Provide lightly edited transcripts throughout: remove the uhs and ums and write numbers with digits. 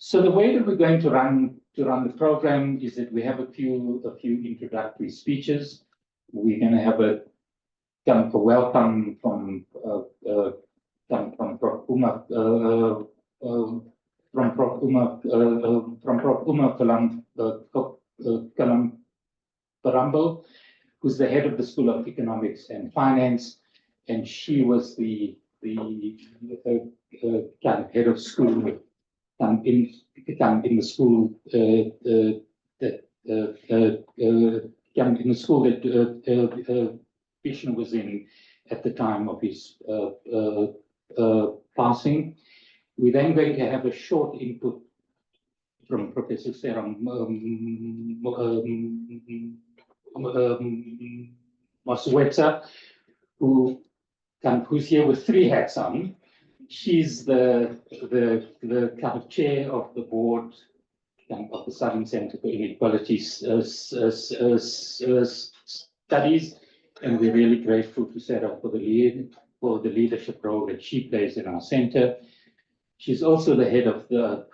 So the way that we're going to run the program is that we have a few introductory speeches. We're going to have a welcome from Prof. Uma Kalamparambal, who's the head of the School of Economics and Finance, and she was the kind of head of school in the school that Vishnu was in at the time of his passing. We're then going to have a short input from Professor Sarah Moswetsa, who's here with three hats on. She's the kind of chair of the board of the Southern Center for Inequality Studies, and we're really grateful to Sarah for the leadership role that she plays in our center. She's also the head of the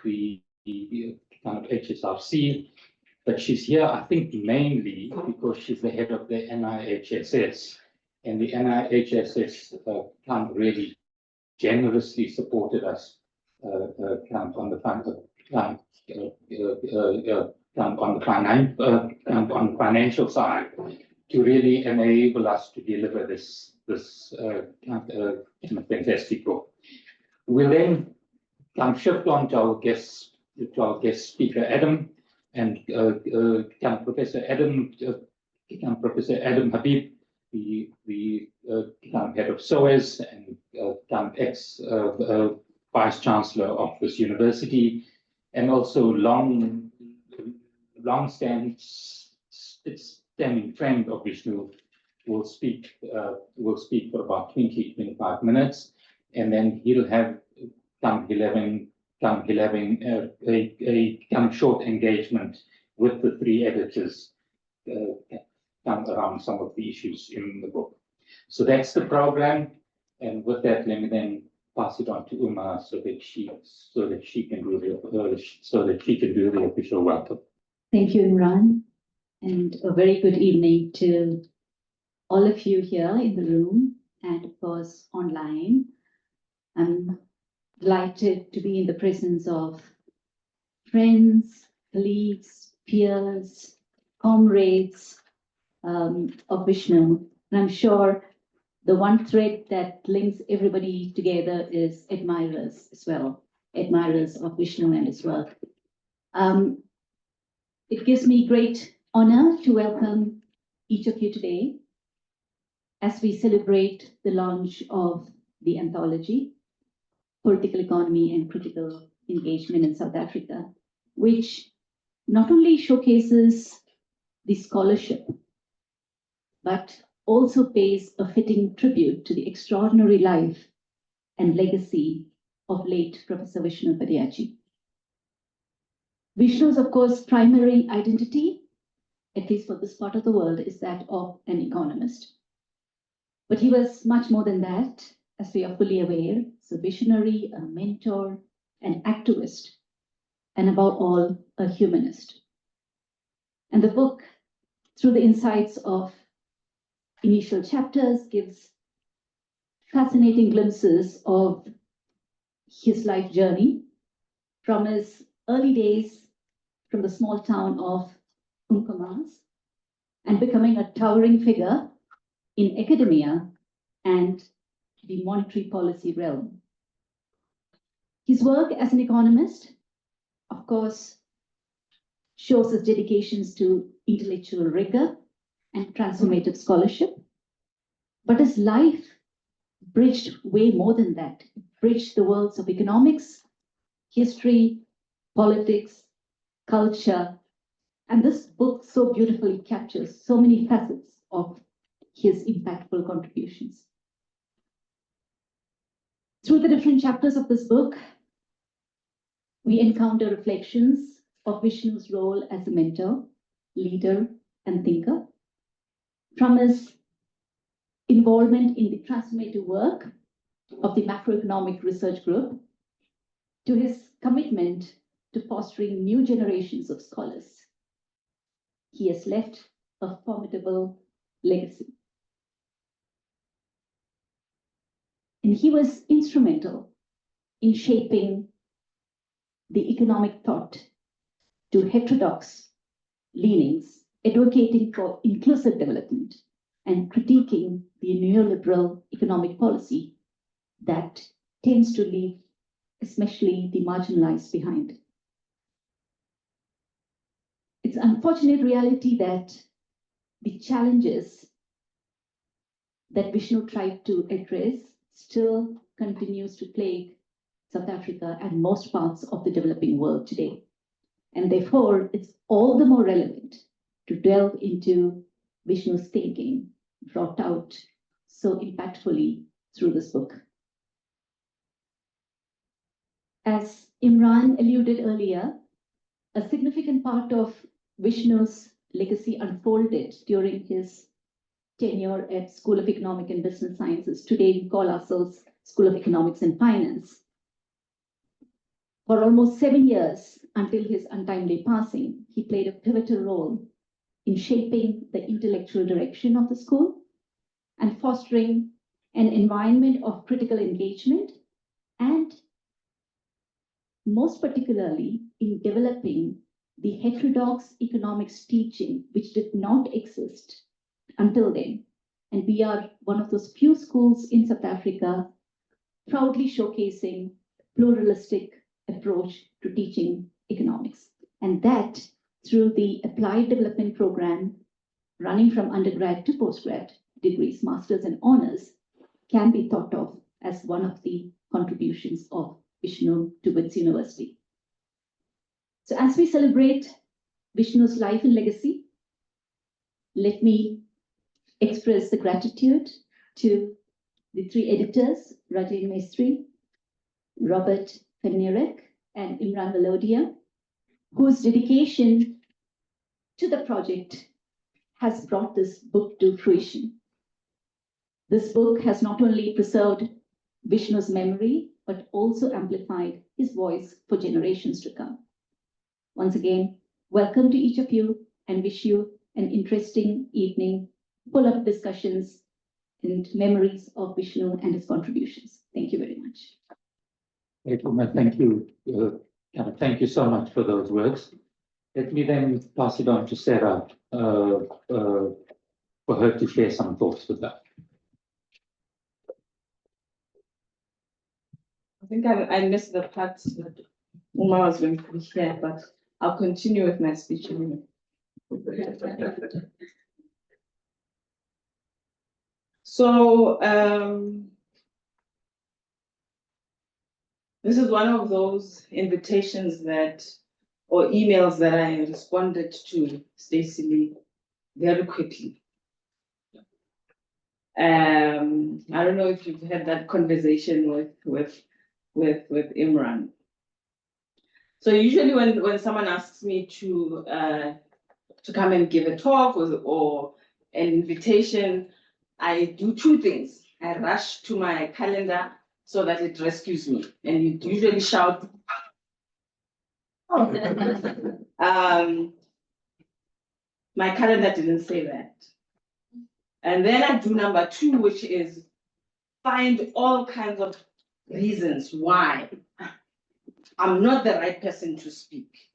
kind of HSRC, but she's here, I think, mainly because she's the head of the NIHSS, and the NIHSS kind of really generously supported us on the financial side to really enable us to deliver this fantastic book. We'll then shift on to our guest speaker, Adam, and Professor Adam Habib, the head of SOAS and ex vice chancellor of this university, and also long-standing friend of Vishnu, will speak for about 20-25 minutes, and then he'll have a short engagement with the three editors around some of the issues in the book. So that's the program, and with that, let me then pass it on to Uma so that she can do the official welcome. Thank you, Imran, and a very good evening to all of you here in the room and of course online. I'm delighted to be in the presence of friends, colleagues, peers, comrades of Vishnu. And I'm sure the one thread that links everybody together is admirers as well, admirers of Vishnu and his work. It gives me great honor to welcome each of you today as we celebrate the launch of the anthology, Political Economy and Critical Engagement in South Africa, which not only showcases the scholarship, but also pays a fitting tribute to the extraordinary life and legacy of late Professor Vishnu Padayachee. Vishnu's, of course, primary identity, at least for this part of the world, is that of an economist. But he was much more than that, as we are fully aware. So visionary, a mentor, an activist, and above all, a humanist. And the book, through the insights of initial chapters, gives fascinating glimpses of his life journey from his early days from the small town of Umkomaas and becoming a towering figure in academia and the monetary policy realm. His work as an economist, of course, shows his dedications to intellectual rigor and transformative scholarship. But his life bridged way more than that. It bridged the worlds of economics, history, politics, culture. And this book so beautifully captures so many facets of his impactful contributions. Through the different chapters of this book, we encounter reflections of Vishnu's role as a mentor, leader, and thinker, from his involvement in the transformative work of the macroeconomic research group, to his commitment to fostering new generations of scholars. He has left a formidable legacy. And he was instrumental in shaping the economic thought to heterodox leanings, advocating for inclusive development and critiquing the neoliberal economic policy that tends to leave especially the marginalized behind. It's an unfortunate reality that the challenges that Vishnu tried to address still continues to plague South Africa and most parts of the developing world today. And therefore, it's all the more relevant to delve into Vishnu's thinking brought out so impactfully through this book. As Imran alluded earlier, a significant part of Vishnu's legacy unfolded during his tenure at School of Economic and Business Sciences. Today, we call ourselves School of Economics and Finance. For almost 7 years, until his untimely passing, he played a pivotal role in shaping the intellectual direction of the school and fostering an environment of critical engagement, and most particularly in developing the heterodox economics teaching, which did not exist until then. And we are one of those few schools in South Africa proudly showcasing pluralistic approach to teaching economics. And that through the applied development program running from undergrad to postgrad degrees, masters and honors, can be thought of as one of the contributions of Vishnu to Wits University. So as we celebrate Vishnu's life and legacy, let me express the gratitude to the 3 editors, Rajin Mestri, Robert Fenirek, and Imran Valodia, whose dedication to the project has brought this book to fruition. This book has not only preserved Vishnu's memory, but also amplified his voice for generations to come. Once again, welcome to each of you and wish you an interesting evening full of discussions and memories of Vishnu and his contributions. Thank you very much. Thank you. Thank you so much for those words. Let me then pass it on to Sarah for her to share some thoughts with that. I think I missed the part that Uma was going to be here, but I'll continue with my speech anyway. So this is one of those invitations or emails that I responded to Stacey Lee very quickly. I don't know if you've had that conversation with Imran. So usually when someone asks me to come and give a talk or an invitation, I do 2 things. I rush to my calendar so that it rescues me, and you usually shout. My calendar didn't say that. And then I do number 2, which is find all kinds of reasons why I'm not the right person to speak.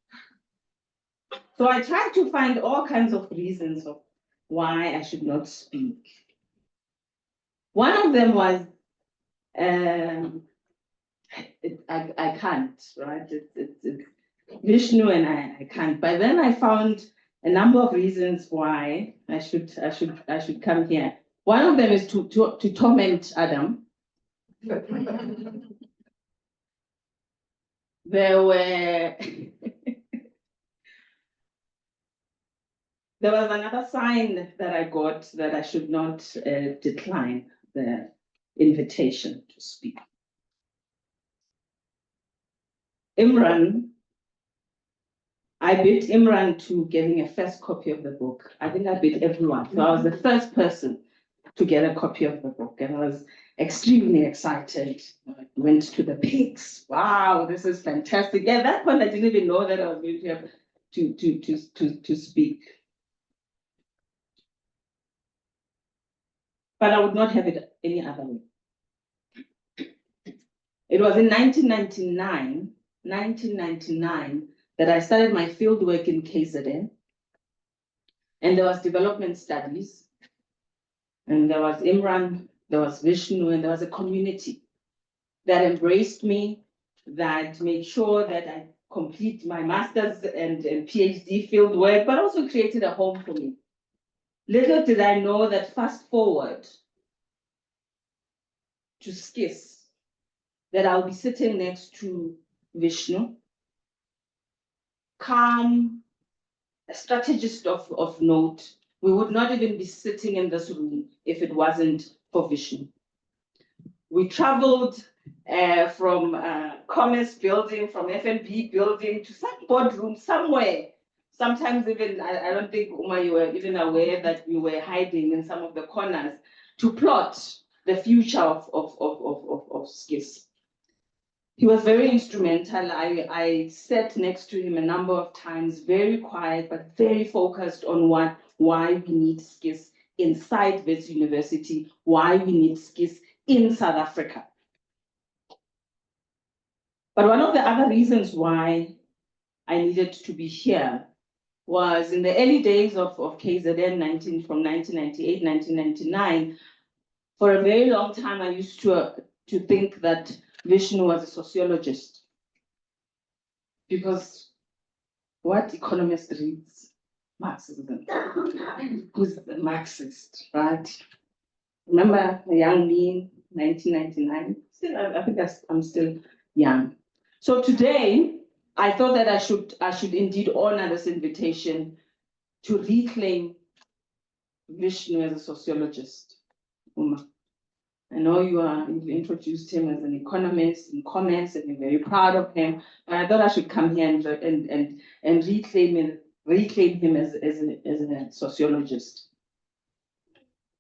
So I tried to find all kinds of reasons of why I should not speak. One of them was, I can't, right? It's Vishnu and I can't. But then I found a number of reasons why I should come here. One of them is to torment Adam. There was another sign that I got that I should not decline the invitation to speak. Imran, I beat Imran to getting a first copy of the book. I think I beat everyone. So I was the first person to get a copy of the book. And extremely excited. I went to the peaks. Wow, this is fantastic. At that point, I didn't even know that I was going to have to speak. But I would not have it any other way. It was in 1999, that I started my field work in KZN. And there was development studies. And there was Imran, there was Vishnu, and there was a community that embraced me, that made sure that I complete my master's and PhD field work, but also created a home for me. Little did I know that fast forward to SCIS, that I'll be sitting next to Vishnu, calm, a strategist of note. We would not even be sitting in this room if it wasn't for Vishnu. We traveled from commerce building, from F&B building to some boardroom somewhere. Sometimes even, I don't think, Uma, you were even aware that we were hiding in some of the corners to plot the future of SCIS. He was very instrumental. I sat next to him a number of times, very quiet, but very focused on why we need SCIS inside this university, why we need SCIS in South Africa. But one of the other reasons why I needed to be here was in the early days of KZN from 1998, 1999, for a very long time, I used to think that Vishnu was a sociologist. Because what economist reads Marxism? Who's a Marxist, right? Remember a young me, 1999? Still, I think I'm still young. So today, I thought that I should indeed honor this invitation to reclaim Vishnu as a sociologist. Uma, I know you've introduced him as an economist in comments, and you're very proud of him. But I thought I should come here and reclaim him as a sociologist.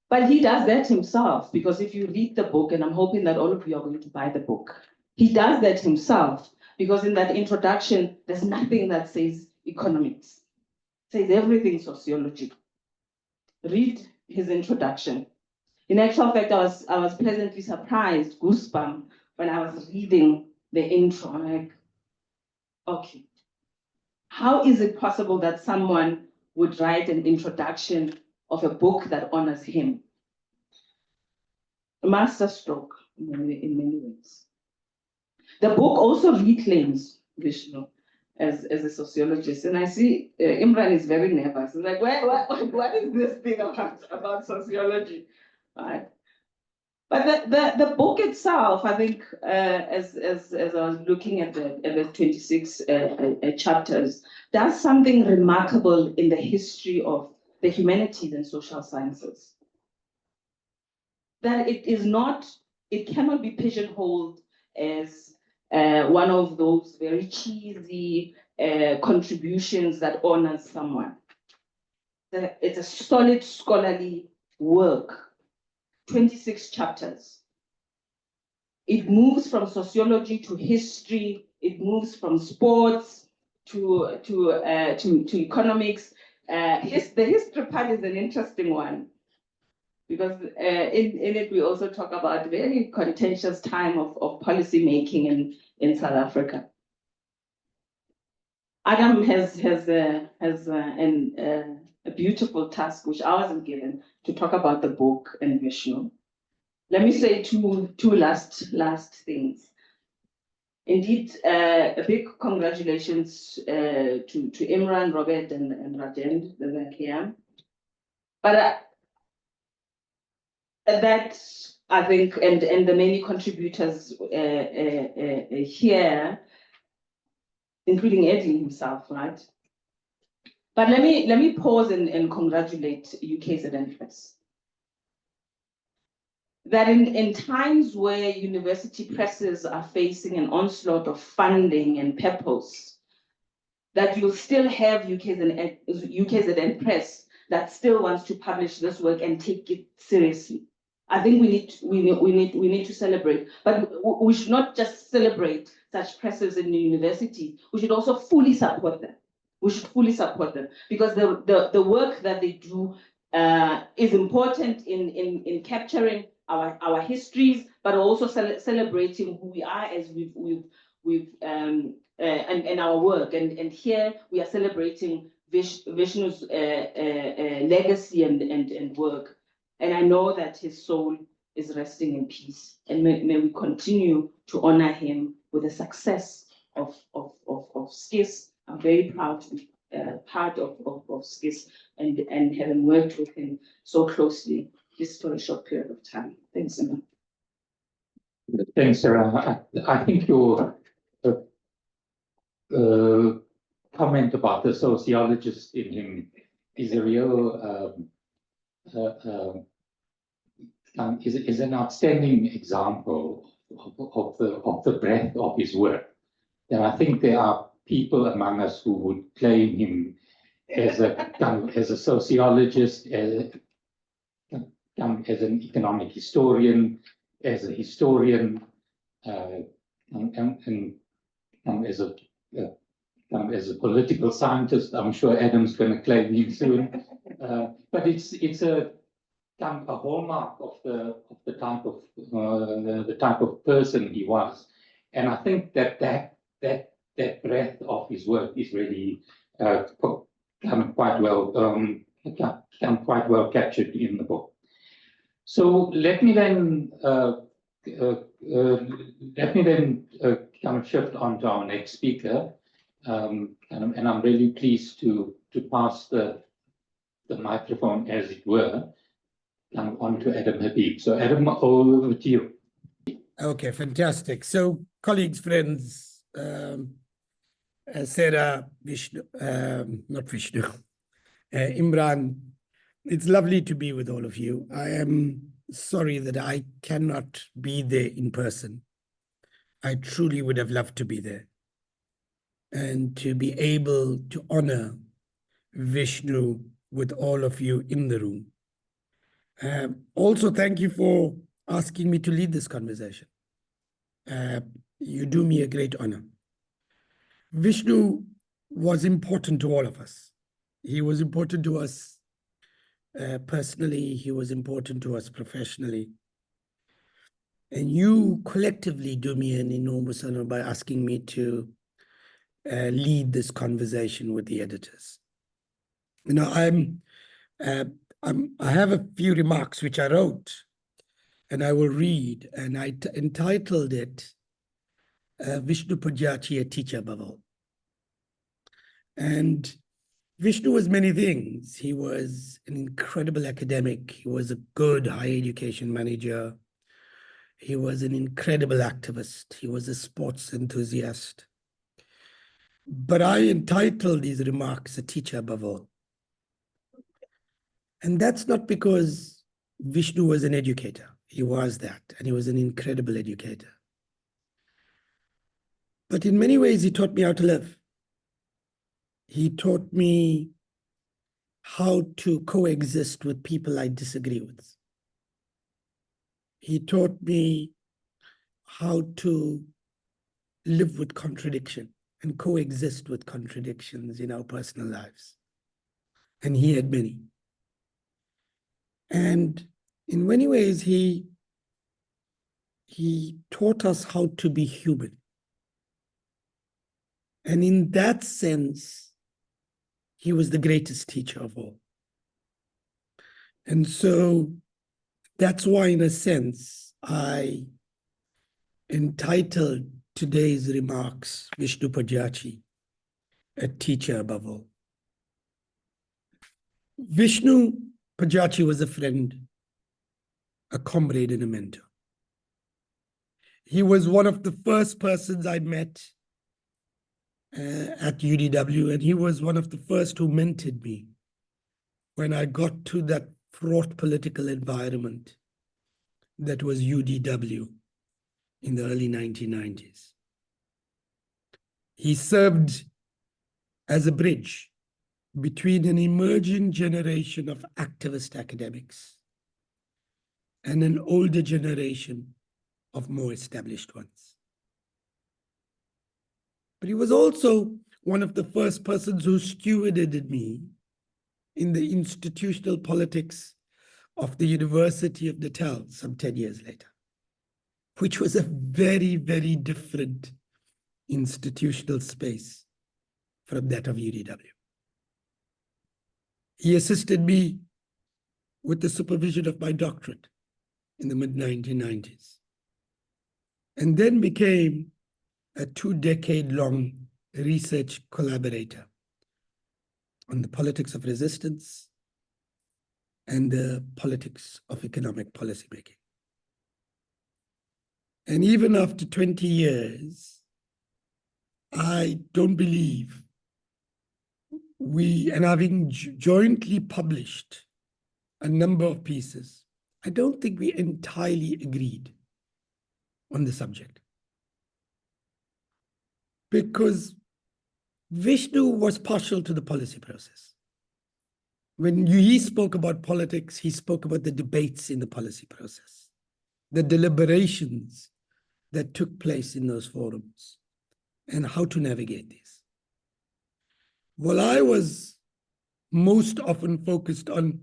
But he does that himself, because if you read the book, and I'm hoping that all of you are going to buy the book, he does that himself, because in that introduction, there's nothing that says economics. It says everything sociology. Read his introduction. In actual fact, I was pleasantly surprised, goosebump, when I was reading the intro. I'm like, okay, how is it possible that someone would write an introduction of a book that honors him? A masterstroke in many ways. The book also reclaims Vishnu as a sociologist. And I see Imran is very nervous. He's like, what is this thing about sociology? Right. But the book itself, I think, as I was looking at the 26 chapters, does something remarkable in the history of the humanities and social sciences. That it cannot be pigeonholed as one of those very cheesy contributions that honors someone. It's a solid scholarly work. 26 chapters. It moves from sociology to history. It moves from sports to economics. The history part is an interesting one, because in it we also talk about very contentious time of policy making in South Africa. Adam has a beautiful task, which I wasn't given, to talk about the book and Vishnu. Let me say two last things. Indeed, a big congratulations to Imran, Robert, and Rajend, that are here. But that, I think, and the many contributors here, including Eddie himself, right? But let me pause and congratulate UKZN Press. That in times where university presses are facing an onslaught of funding and purpose, that you'll still have UKZN Press that still wants to publish this work and take it seriously. I think we need to celebrate, but we should not just celebrate such presses in the university. We should also fully support them. We should fully support them because the work that they do is important in capturing our histories, but also celebrating who we are as we've and our work. And here we are celebrating Vishnu's legacy and work. And I know that his soul is resting in peace. And may we continue to honor him with the success of SCIS. I'm very proud to be part of SCIS and having worked with him so closely just for a short period of time. Thanks, Emma. Thanks, Sarah. I think your comment about the sociologist in him is a real is an outstanding example of the breadth of his work. And I think there are people among us who would claim him as a sociologist, as an economic historian, as a historian, and as a political scientist. I'm sure Adam's going to claim him soon. But it's a hallmark of the type of person he was, and I think that breadth of his work is really quite well captured in the book. So let me then shift on to our next speaker, and I'm really pleased to pass the microphone, as it were, on to Adam Habib. So Adam, over to you. Okay, fantastic. So colleagues, friends, Sarah, Vishnu, not Vishnu, Imran, it's lovely to be with all of you. I am sorry that I cannot be there in person. I truly would have loved to be there and to be able to honor Vishnu with all of you in the room. Also, thank you for asking me to lead this conversation. You do me a great honor. Vishnu was important to all of us. He was important to us personally. He was important to us professionally. And you collectively do me an enormous honor by asking me to lead this conversation with the editors. You know, I have a few remarks which I wrote, and I will read, and I entitled it, Vishnu Padayachee, a teacher above all. And Vishnu was many things. He was an incredible academic. He was a good higher education manager. He was an incredible activist. He was a sports enthusiast. But I entitled these remarks, a teacher above all. And that's not because Vishnu was an educator. He was that, and he was an incredible educator. But in many ways, he taught me how to live. He taught me how to coexist with people I disagree with. He taught me how to live with contradiction and coexist with contradictions in our personal lives. And he had many. And in many ways, he taught us how to be human. And in that sense, he was the greatest teacher of all. And so that's why, in a sense, I entitled today's remarks, Vishnu Padayachee, a teacher above all. Vishnu Padayachee was a friend, a comrade, and a mentor. He was one of the first persons I met at UDW, and he was one of the first who mentored me when I got to that fraught political environment that was UDW in the early 1990s. He served as a bridge between an emerging generation of activist academics and an older generation of more established ones. But he was also one of the first persons who stewarded me in the institutional politics of the University of Natal some 10 years later, which was a very, very different institutional space from that of UDW. He assisted me with the supervision of my doctorate in the mid-1990s, and then became a 2-decade-long research collaborator on the politics of resistance and the politics of economic policymaking. And even after 20 years, I don't believe and having jointly published a number of pieces, I don't think we entirely agreed on the subject. Because Vishnu was partial to the policy process. When he spoke about politics, he spoke about the debates in the policy process, the deliberations that took place in those forums, and how to navigate these. While I was most often focused on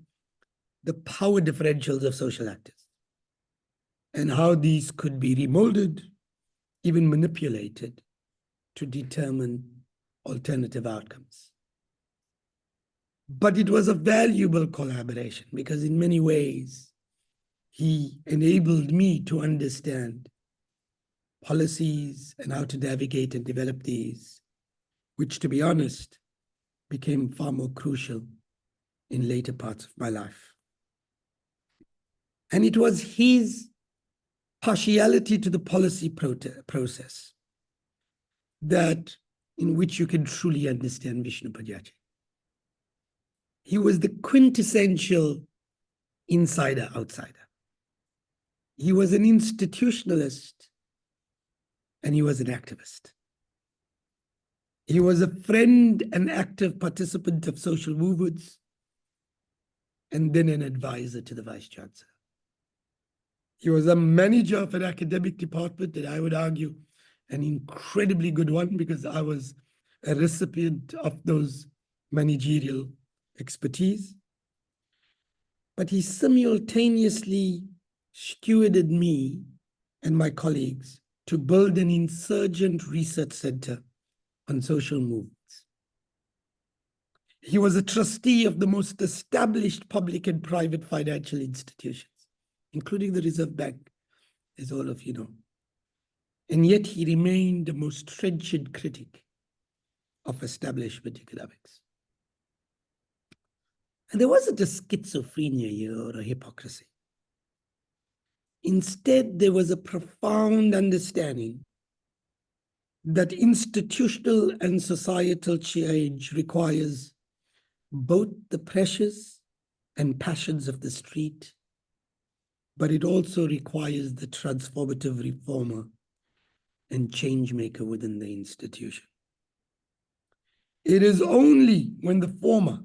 the power differentials of social actors and how these could be remolded, even manipulated to determine alternative outcomes. But it was a valuable collaboration because in many ways, he enabled me to understand policies and how to navigate and develop these, which, to be honest, became far more crucial in later parts of my life. And it was his partiality to the policy process that in which you can truly understand Vishnu Padayachee. He was the quintessential insider-outsider. He was an institutionalist and he was an activist. He was a friend and active participant of social movements and then an advisor to the Vice Chancellor. He was a manager of an academic department that I would argue an incredibly good one because I was a recipient of those managerial expertise. But he simultaneously stewarded me and my colleagues to build an insurgent research center on social movements. He was a trustee of the most established public and private financial institutions, including the Reserve Bank, as all of you know. And yet he remained the most trenchant critic of establishment economics. And there wasn't a schizophrenia here or a hypocrisy. Instead, there was a profound understanding that institutional and societal change requires both the pressures and passions of the street, but it also requires the transformative reformer and change maker within the institution. It is only when the former,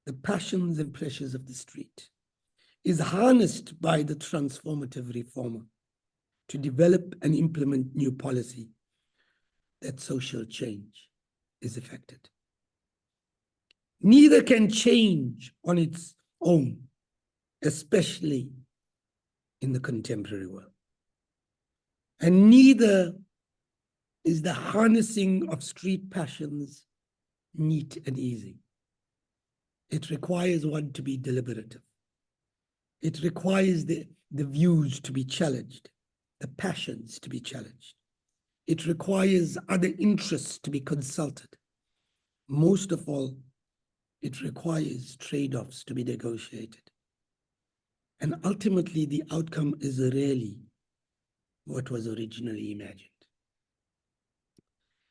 the passions and pressures of the street, is harnessed by the transformative reformer to develop and implement new policy that social change is effected. Neither can change on its own, especially in the contemporary world. And neither is the harnessing of street passions neat and easy. It requires one to be deliberative. It requires the views to be challenged, the passions to be challenged. It requires other interests to be consulted. Most of all, it requires trade-offs to be negotiated. And ultimately, the outcome is rarely what was originally imagined.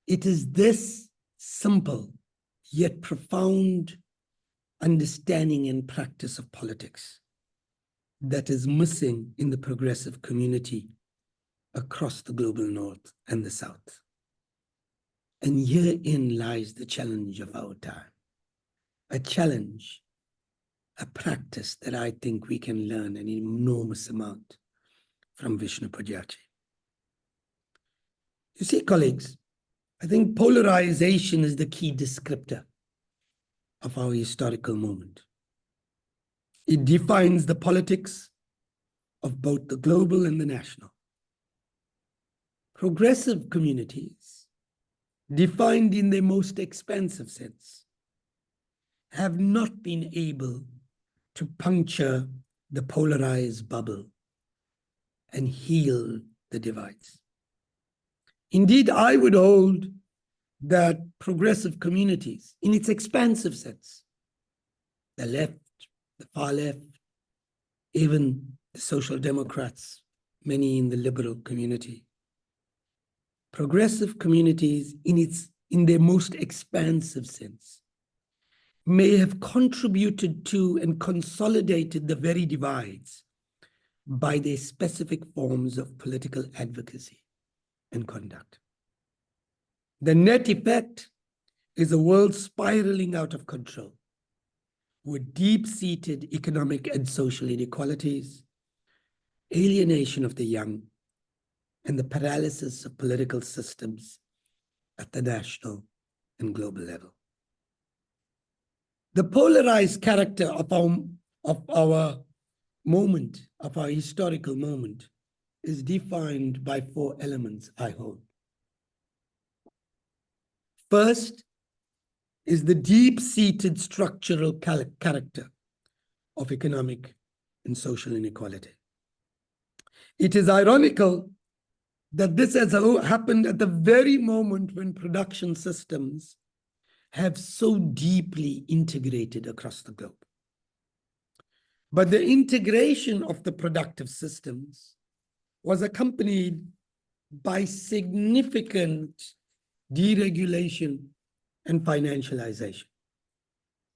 It is this simple yet profound understanding and practice of politics that is missing in the progressive community across the global north and the south. And herein lies the challenge of our time, a challenge a practice that I think we can learn an enormous amount from Vishnu Padayachee. You see, colleagues, I think polarization is the key descriptor of our historical moment. It defines the politics of both the global and the national. Progressive communities, defined in their most expansive sense, have not been able to puncture the polarized bubble and heal the divides. Indeed, I would hold that progressive communities, in its expansive sense, the left, the far left, even the social democrats, many in the liberal community, progressive communities in their most expansive sense may have contributed to and consolidated the very divides by their specific forms of political advocacy and conduct. The net effect is a world spiraling out of control, with deep-seated economic and social inequalities, alienation of the young, and the paralysis of political systems at the national and global level. The polarized character of our moment, of our historical moment, is defined by 4 elements, I hold. First is the deep-seated structural character of economic and social inequality. It is ironical that this has happened at the very moment when production systems have so deeply integrated across the globe. But the integration of the productive systems was accompanied by significant deregulation and financialization,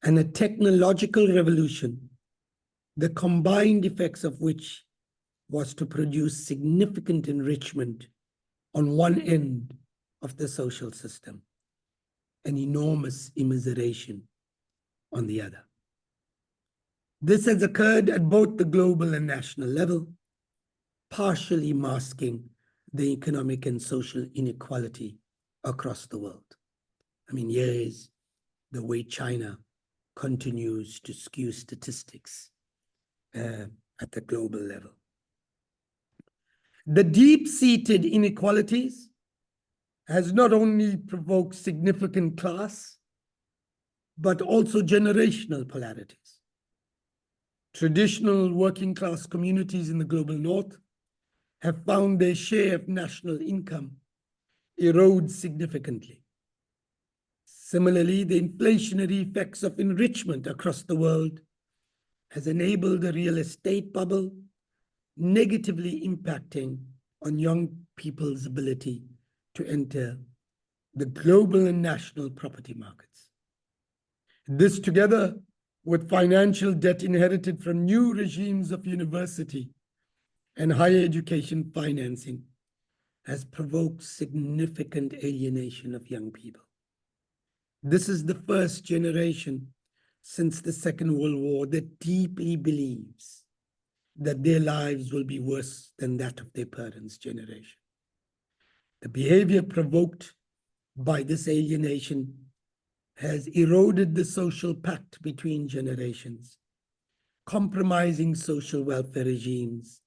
and a technological revolution, the combined effects of which was to produce significant enrichment on one end of the social system, and enormous immiseration on the other. This has occurred at both the global and national level, partially masking the economic and social inequality across the world. I mean, here is the way China continues to skew statistics at the global level. The deep-seated inequalities has not only provoked significant class, but also generational polarities. Traditional working class communities in the global north have found their share of national income erode significantly. Similarly, the inflationary effects of enrichment across the world has enabled a real estate bubble, negatively impacting on young people's ability to enter the global and national property markets. This, together with financial debt inherited from new regimes of university and higher education financing, has provoked significant alienation of young people. This is the first generation since the Second World War that deeply believes that their lives will be worse than that of their parents' generation. The behavior provoked by this alienation has eroded the social pact between generations, compromising social welfare regimes,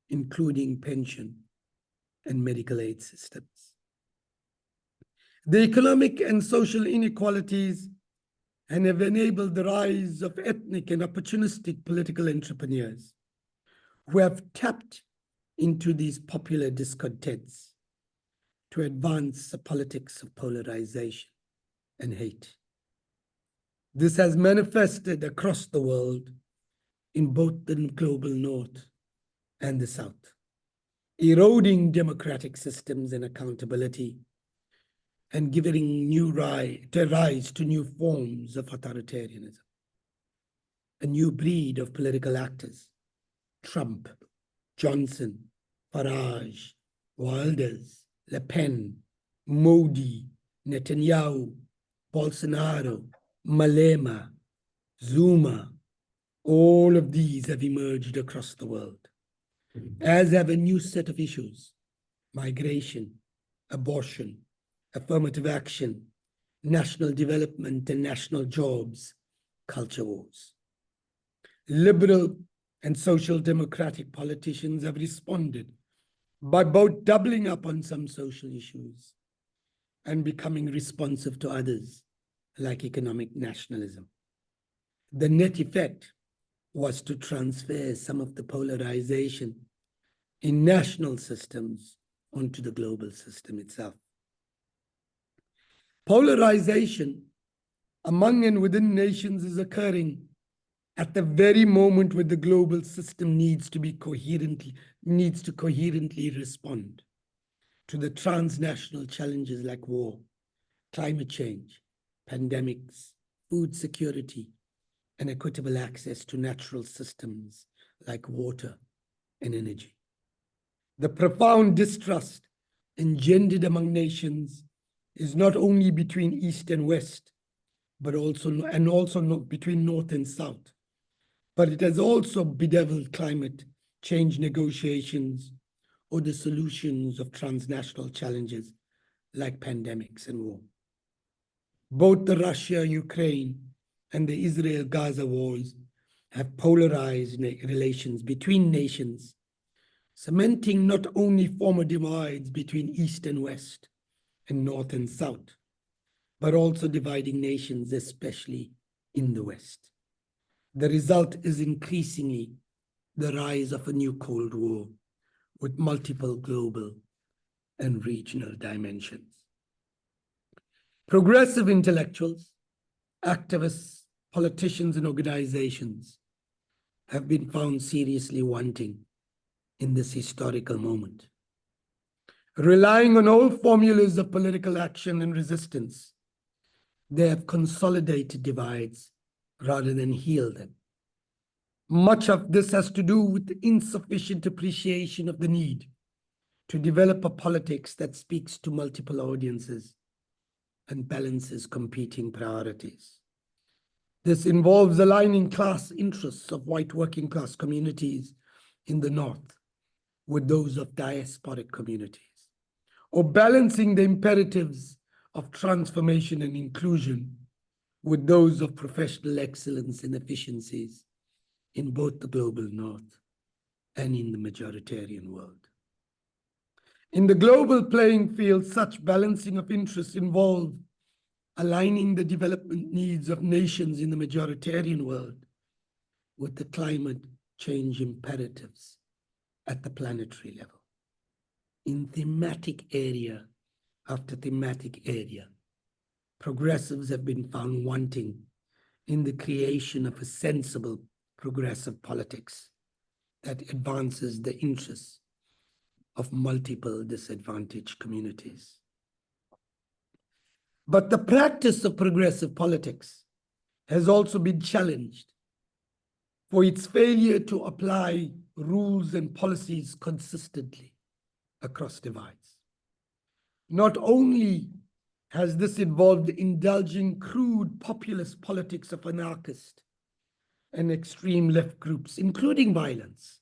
including pension and medical aid systems. The economic and social inequalities have enabled the rise of ethnic and opportunistic political entrepreneurs who have tapped into these popular discontents to advance the politics of polarization and hate. This has manifested across the world in both the global north and the south, eroding democratic systems and accountability, and giving rise to new forms of authoritarianism. A new breed of political actors, Trump, Johnson, Farage, Wilders, Le Pen, Modi, Netanyahu, Bolsonaro, Malema, Zuma, All of these have emerged across the world, as have a new set of issues: migration, abortion, affirmative action, national development and national jobs, culture wars. Liberal and social democratic politicians have responded by both doubling up on some social issues and becoming responsive to others, like economic nationalism. The net effect was to transfer some of the polarization in national systems onto the global system itself. Polarization among and within nations is occurring at the very moment where the global system needs to coherently respond to the transnational challenges like war, climate change, pandemics, food security, and equitable access to natural systems like water and energy. The profound distrust engendered among nations is not only between East and West, but also between North and South, but it has also bedeviled climate change negotiations or the solutions of transnational challenges like pandemics and war. Both the Russia-Ukraine and the Israel-Gaza wars have polarized relations between nations, cementing not only former divides between East and West and North and South, but also dividing nations, especially in the West. The result is increasingly the rise of a new Cold War with multiple global and regional dimensions. Progressive intellectuals, activists, politicians, and organizations have been found seriously wanting in this historical moment. Relying on old formulas of political action and resistance, they have consolidated divides rather than healed them. Much of this has to do with the insufficient appreciation of the need to develop a politics that speaks to multiple audiences and balances competing priorities. This involves aligning class interests of white working class communities in the North with those of diasporic communities, or balancing the imperatives of transformation and inclusion with those of professional excellence and efficiencies in both the global North and in the majoritarian world. In the global playing field, such balancing of interests involve aligning the development needs of nations in the majoritarian world with the climate change imperatives at the planetary level. In thematic area after thematic area, progressives have been found wanting in the creation of a sensible progressive politics that advances the interests of multiple disadvantaged communities. But the practice of progressive politics has also been challenged for its failure to apply rules and policies consistently across divides. Not only has this involved indulging crude populist politics of anarchist and extreme left groups, including violence,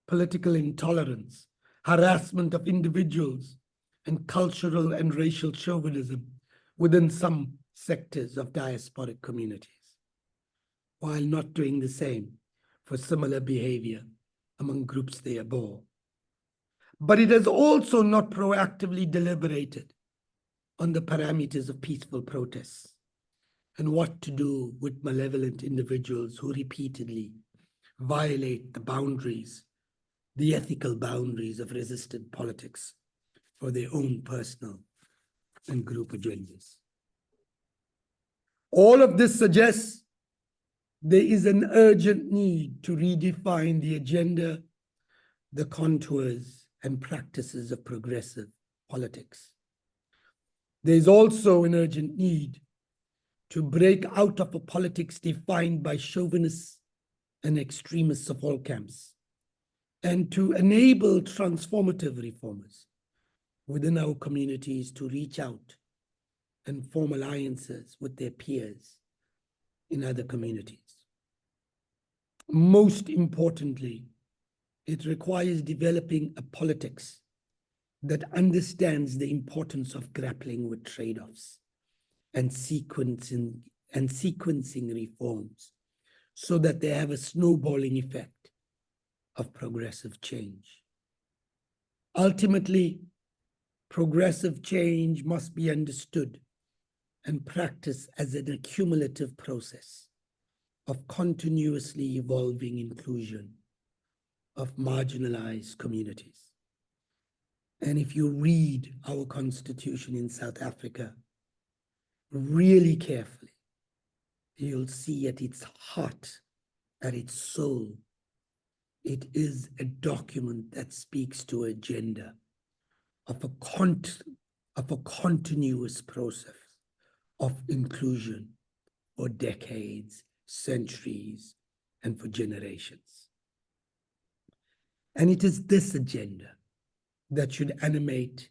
political intolerance, harassment of individuals, and cultural and racial chauvinism within some sectors of diasporic communities, while not doing the same for similar behavior among groups they abhor. But it has also not proactively deliberated on the parameters of peaceful protests and what to do with malevolent individuals who repeatedly violate the boundaries, the ethical boundaries of resistant politics for their own personal and group agendas. All of this suggests there is an urgent need to redefine the agenda, the contours, and practices of progressive politics. There is also an urgent need to break out of a politics defined by chauvinists and extremists of all camps, and to enable transformative reformers within our communities to reach out and form alliances with their peers in other communities. Most importantly, it requires developing a politics that understands the importance of grappling with trade-offs and sequencing reforms so that they have a snowballing effect of progressive change. Ultimately, progressive change must be understood and practiced as an accumulative process of continuously evolving inclusion of marginalized communities. And if you read our constitution in South Africa really carefully, you'll see at its heart, at its soul, it is a document that speaks to an agenda of a continuous process of inclusion for decades, centuries, and for generations. And it is this agenda that should animate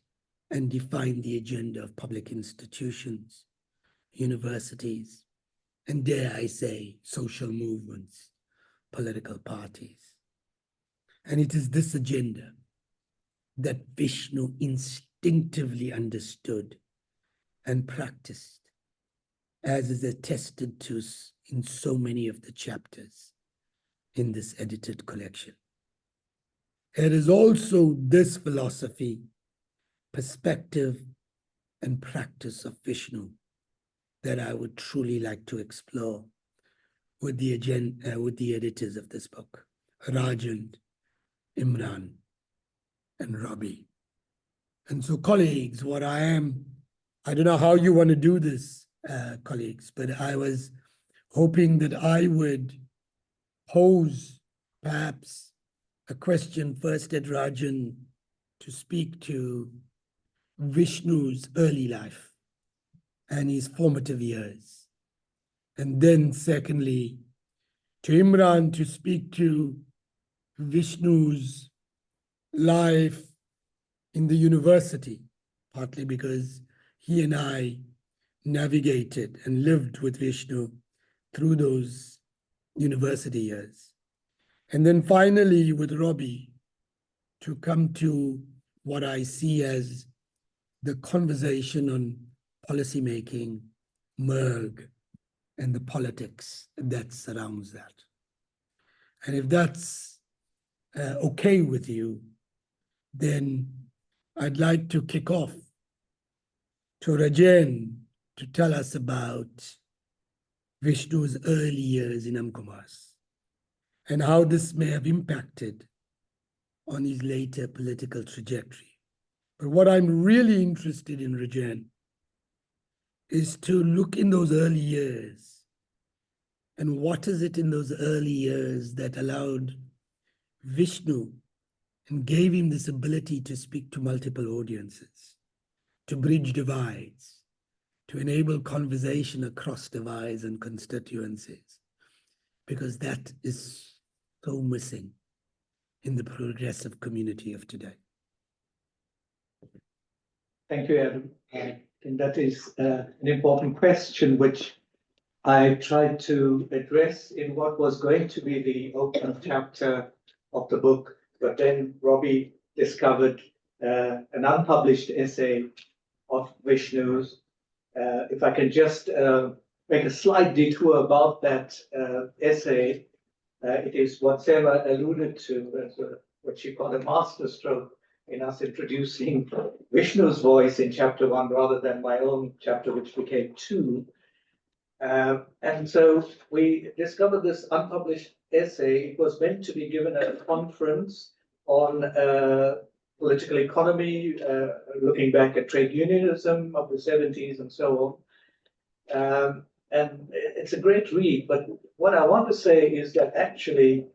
and define the agenda of public institutions, universities, and dare I say, social movements, political parties. And it is this agenda that Vishnu instinctively understood and practiced, as is attested to in so many of the chapters in this edited collection. It is also this philosophy, perspective, and practice of Vishnu that I would truly like to explore with the editors of this book, Rajan, Imran, and Robbie. And so, colleagues, I don't know how you want to do this, colleagues, but I was hoping that I would pose perhaps a question first at Rajan to speak to Vishnu's early life and his formative years. And then secondly, to Imran to speak to Vishnu's life in the university, partly because he and I navigated and lived with Vishnu through those university years. And then finally with Robbie to come to what I see as the conversation on policymaking, MERG, and the politics that surrounds that. And if that's okay with you, then I'd like to kick off to Rajan to tell us about Vishnu's early years in Amkomas and how this may have impacted on his later political trajectory. But what I'm really interested in, Rajan, is to look in those early years and what is it in those early years that allowed Vishnu and gave him this ability to speak to multiple audiences, to bridge divides, to enable conversation across divides and constituencies, because that is so missing in the progressive community of today. Thank you, Adam. I think that is an important question, which I tried to address in what was going to be the open chapter of the book, but then Robbie discovered an unpublished essay of Vishnu's. If I can just make a slight detour about that essay, it is what Sarah alluded to as what she called a masterstroke in us introducing Vishnu's voice in chapter 1 rather than my own chapter, which became 2. And so we discovered this unpublished essay. It was meant to be given at a conference on political economy, looking back at trade unionism of the 70s and so on. And it's a great read, but what I want to say is that actually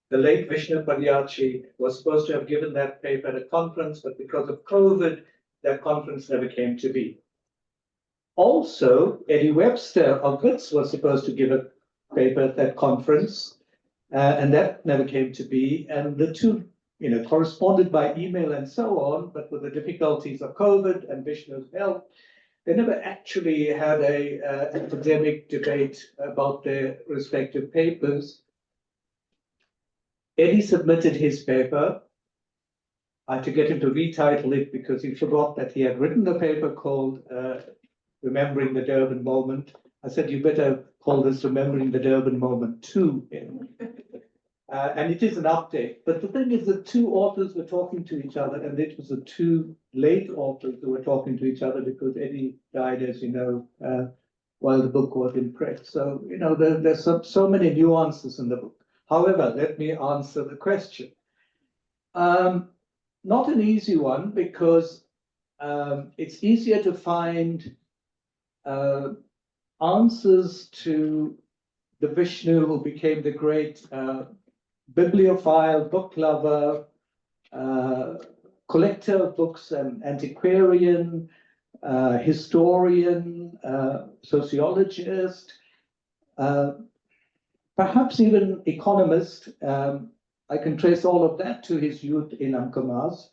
the late Vishnu Padayachee was supposed to have given that paper at a conference, but because of COVID, that conference never came to be. Also, Eddie Webster of WITS was supposed to give a paper at that conference, and that never came to be. And the two, corresponded by email and so on, but with the difficulties of COVID and Vishnu's health, they never actually had a academic debate about their respective papers. Eddie submitted his paper. I had to get him to retitle it because he forgot that he had written a paper called Remembering the Durban Moment. I said, you better call this Remembering the Durban Moment 2. And it is an update. But the thing is, the two authors were talking to each other, and it was the two late authors who were talking to each other because Eddie died, as you know, while the book was in press. So, you know, there's so many nuances in the book. However, let me answer the question. Not an easy one, because it's easier to find answers to the Vishnu who became the great bibliophile, book lover, collector of books, and antiquarian, historian, sociologist, perhaps even economist. I can trace all of that to his youth in Amkamas.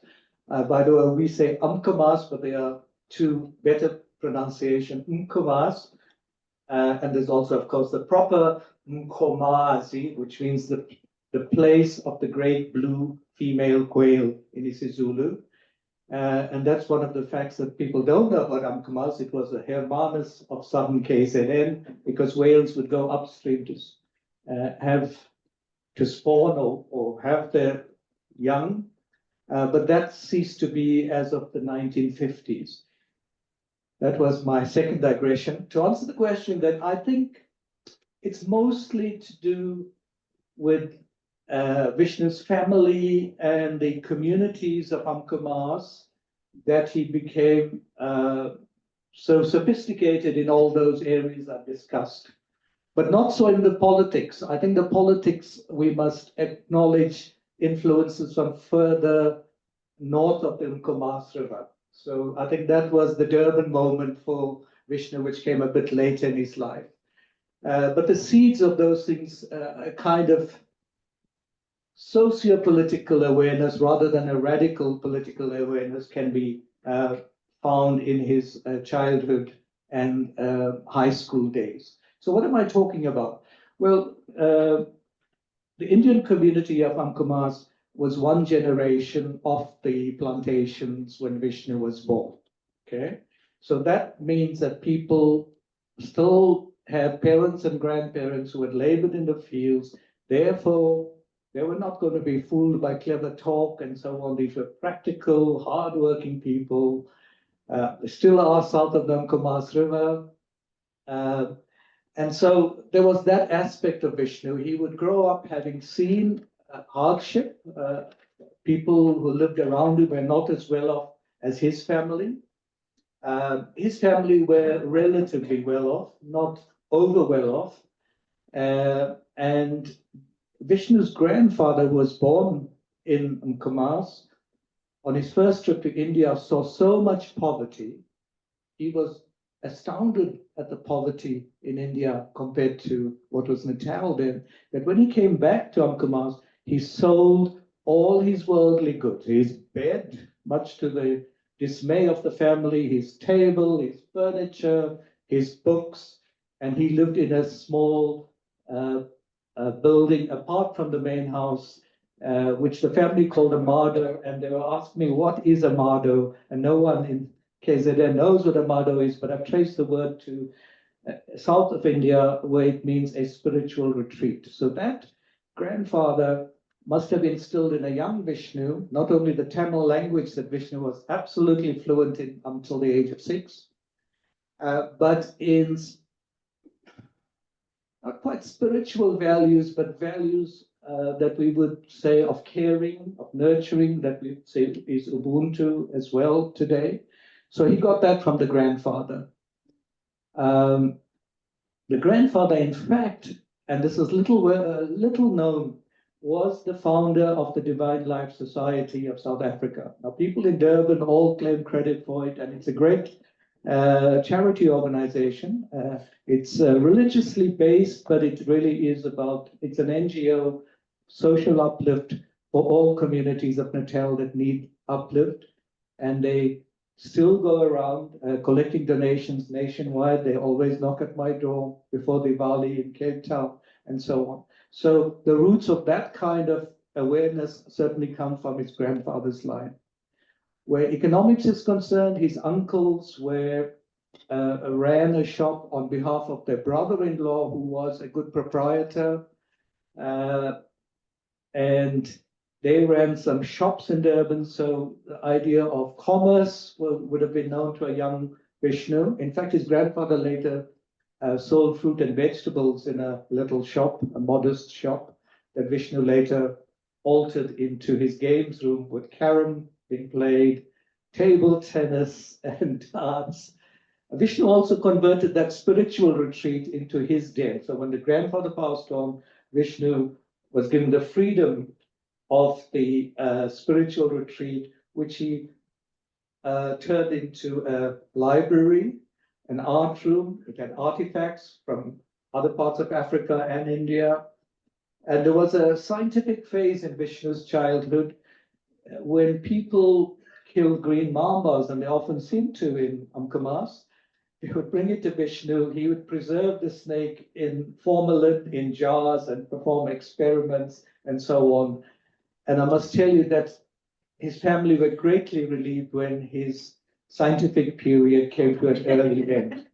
By the way, we say Amkamas, but there are two better pronunciation, Mkomas. And there's also, of course, the proper Mkomazi, which means the place of the great blue female quail in isiZulu. And that's one of the facts that people don't know about Amkamas. It was a Hermanus of southern KZN, because whales would go upstream to spawn or have their young. But that ceased to be as of the 1950s. That was my second digression. To answer the question, that I think it's mostly to do with Vishnu's family and the communities of Amkamas, that he became so sophisticated in all those areas I've discussed. But not so in the politics. I think the politics, we must acknowledge influences from further north of the Mkomas River. So I think that was the Durban moment for Vishnu, which came a bit later in his life. But the seeds of those things, a kind of socio-political awareness rather than a radical political awareness, can be found in his childhood and high school days. So what am I talking about? Well, the Indian community of Amkamas was one generation of the plantations when Vishnu was born. Okay, so that means that people still have parents and grandparents who had labored in the fields. Therefore, they were not going to be fooled by clever talk and so on. These were practical, hardworking people. They still are south of the Mkomas River. And so there was that aspect of Vishnu. He would grow up having seen hardship. People who lived around him were not as well off as his family. His family were relatively well off, not over well off. And Vishnu's grandfather was born in Mkomas. On his first trip to India, saw so much poverty. He was astounded at the poverty in India compared to what was Natal then, that when he came back to Amkamas, he sold all his worldly goods, his bed, much to the dismay of the family, his table, his furniture, his books, and he lived in a small building apart from the main house, which the family called a Mado, and they were asking me, what is a Mado? And no one in KZN knows what a Mado is, but I've traced the word to south of India, where it means a spiritual retreat. So that grandfather must have instilled in a young Vishnu, not only the Tamil language that Vishnu was absolutely fluent in until the age of 6, but in not quite spiritual values, but values that we would say of caring, of nurturing, that we say is Ubuntu as well today. So he got that from the grandfather. The grandfather, in fact, and this is little known, was the founder of the Divine Life Society of South Africa. Now, people in Durban all claim credit for it, and it's a great charity organization. It's religiously based, but it really is about, it's an NGO, social uplift for all communities of Natal that need uplift. And they still go around collecting donations nationwide. They always knock at my door before Diwali in Cape Town and so on. So the roots of that kind of awareness certainly come from his grandfather's line. Where economics is concerned, his uncles ran a shop on behalf of their brother-in-law, who was a good proprietor, and they ran some shops in Durban. So the idea of commerce would have been known to a young Vishnu. In fact, his grandfather later sold fruit and vegetables in a little shop, a modest shop, that Vishnu later altered into his games room with carom being played, table tennis, and darts. Vishnu also converted that spiritual retreat into his den. So when the grandfather passed on, Vishnu was given the freedom of the spiritual retreat, which he turned into a library, an art room. It had artifacts from other parts of Africa and India. And there was a scientific phase in Vishnu's childhood when people killed green mambas, and they often seem to in Amkamas. He would bring it to Vishnu. He would preserve the snake in formalin, in jars, and perform experiments and so on. And I must tell you that his family were greatly relieved when his scientific period came to an early end.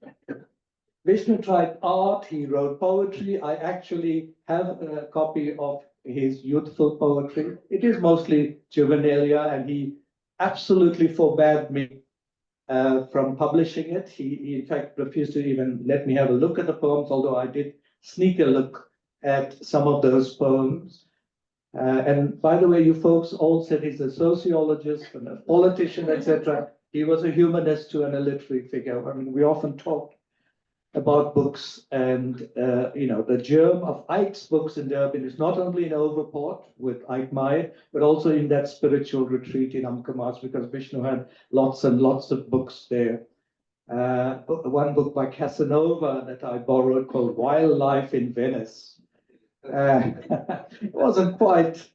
Vishnu tried art, he wrote poetry. I actually have a copy of his youthful poetry. It is mostly juvenilia, and he absolutely forbade me from publishing it. He in fact refused to even let me have a look at the poems, although I did sneak a look at some of those poems. And by the way, you folks all said he's a sociologist and a politician, etc. He was a humanist to and a literary figure. I mean, we often talk about books, and the germ of Ike's books in Durban is not only in Overport with Ike Meyer, but also in that spiritual retreat in Amkamas, because Vishnu had lots and lots of books there. One book by Casanova that I borrowed called Wildlife in Venice. It wasn't quite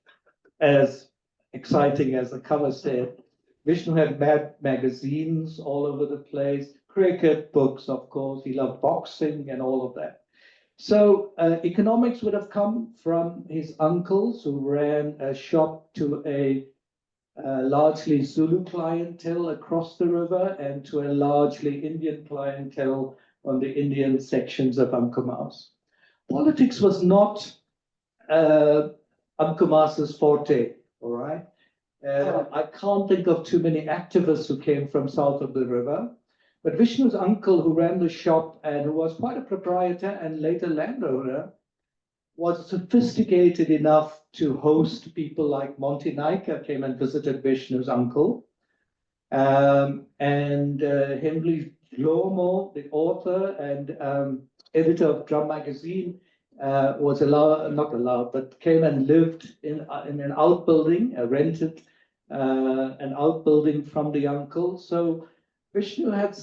as exciting as the cover said. Vishnu had magazines all over the place, cricket books, of course. He loved boxing and all of that. So economics would have come from his uncles, who ran a shop to a largely Zulu clientele across the river and to a largely Indian clientele on the Indian sections of Amkamas. Politics was not Amkamas's forte, all right? I can't think of too many activists who came from south of the river. But Vishnu's uncle, who ran the shop and who was quite a proprietor and later landowner, was sophisticated enough to host people like Monty Naika came and visited Vishnu's uncle. And Henry Lomo, the author and editor of Drum Magazine, was not allowed, but came and lived in an outbuilding, rented an outbuilding from the uncle. So Vishnu had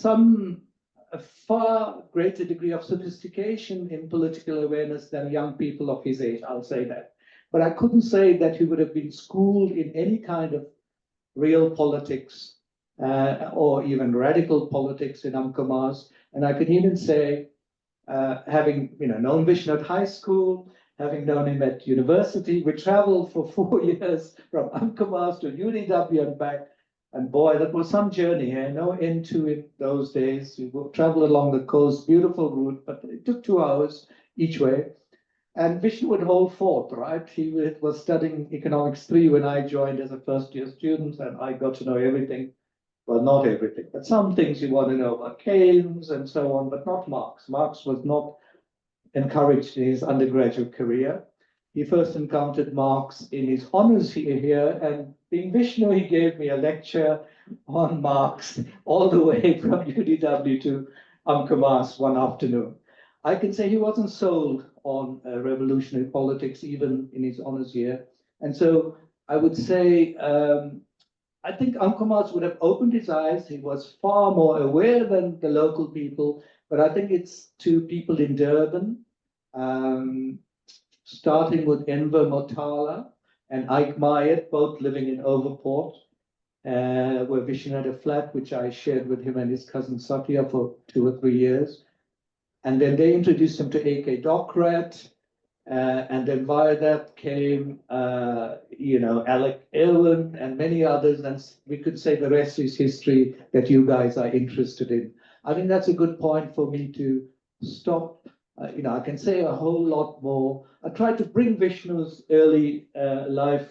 a far greater degree of sophistication in political awareness than young people of his age, I'll say that. But I couldn't say that he would have been schooled in any kind of real politics or even radical politics in Amkamas. And I can even say, having known Vishnu at high school, having known him at university, we traveled for 4 years from Amkamas to UDW and back. And boy, that was some journey here, no end to it those days. We would travel along the coast, beautiful route, but it took 2 hours each way. And Vishnu would hold forth, right? He was studying Economics 3 when I joined as a first-year student, and I got to know everything. Well, not everything, but some things you want to know about Keynes and so on, but not Marx. Marx was not encouraged in his undergraduate career. He first encountered Marx in his honors here, and being Vishnu, he gave me a lecture on Marx all the way from UDW to Amkamas one afternoon. I can say he wasn't sold on revolutionary politics, even in his honors year. And so I would say, I think Amkamas would have opened his eyes. He was far more aware than the local people, but I think it's to people in Durban, starting with Enver Motala and Ike Meyer, both living in Overport, where Vishnu had a flat, which I shared with him and his cousin Satya for 2 or 3 years. And then they introduced him to A.K. Docrat, And then via that came, Alec Irwin and many others. And we could say the rest is history that you guys are interested in. I think that's a good point for me to stop. I can say a whole lot more. I tried to bring Vishnu's early life,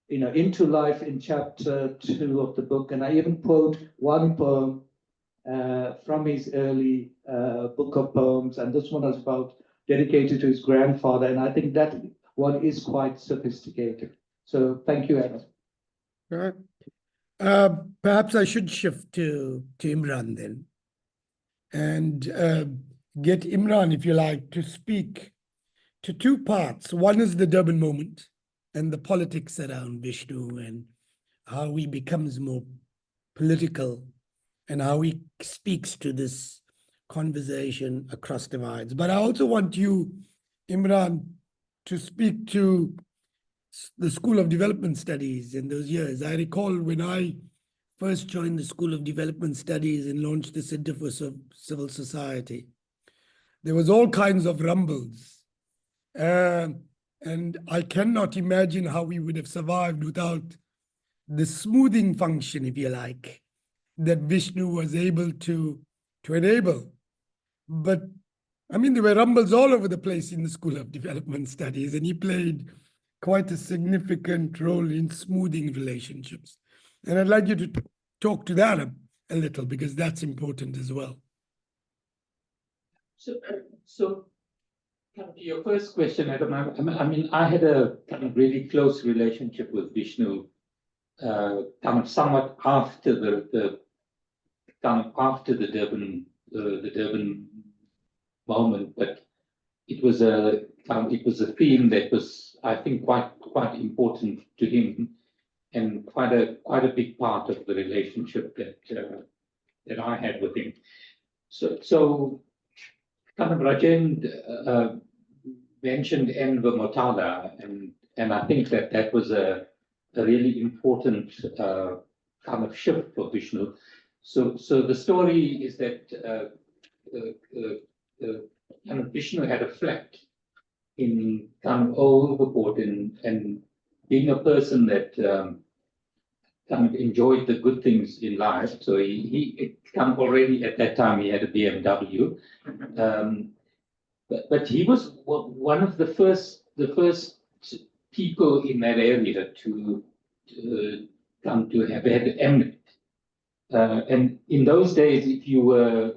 into life in chapter 2 of the book. And I even quote one poem from his early book of poems. And this one was dedicated to his grandfather. And I think that one is quite sophisticated. So thank you, Anna. All right. Perhaps I should shift to Imran then, and get Imran, if you like, to speak to two parts. One is the Durban moment and the politics around Vishnu and how he becomes more political and how he speaks to this conversation across divides. But I also want you, Imran, to speak to the School of Development Studies in those years. I recall when I first joined the School of Development Studies and launched the Center for Civil Society, there was all kinds of rumbles. And I cannot imagine how we would have survived without the smoothing function, if you like, that Vishnu was able to enable. But I mean, there were rumbles all over the place in the School of Development Studies, and he played quite a significant role in smoothing relationships. And I'd like you to talk to that a little, because that's important as well. So to your first question, Adam, I mean, I had a kind of really close relationship with Vishnu, kind of somewhat after the Durban moment, but it was a theme that was, I think, quite important to him, and quite a big part of the relationship that I had with him. So kind of Rajend mentioned Enver Motala, and I think that was a really important kind of shift for Vishnu. So the story is that kind of Vishnu had a flat in kind of Overport, and being a person that kind of enjoyed the good things in life. So he kind of already at that time he had a BMW, but he was one of the first people in that area to come to have had Mnet. And in those days, if you were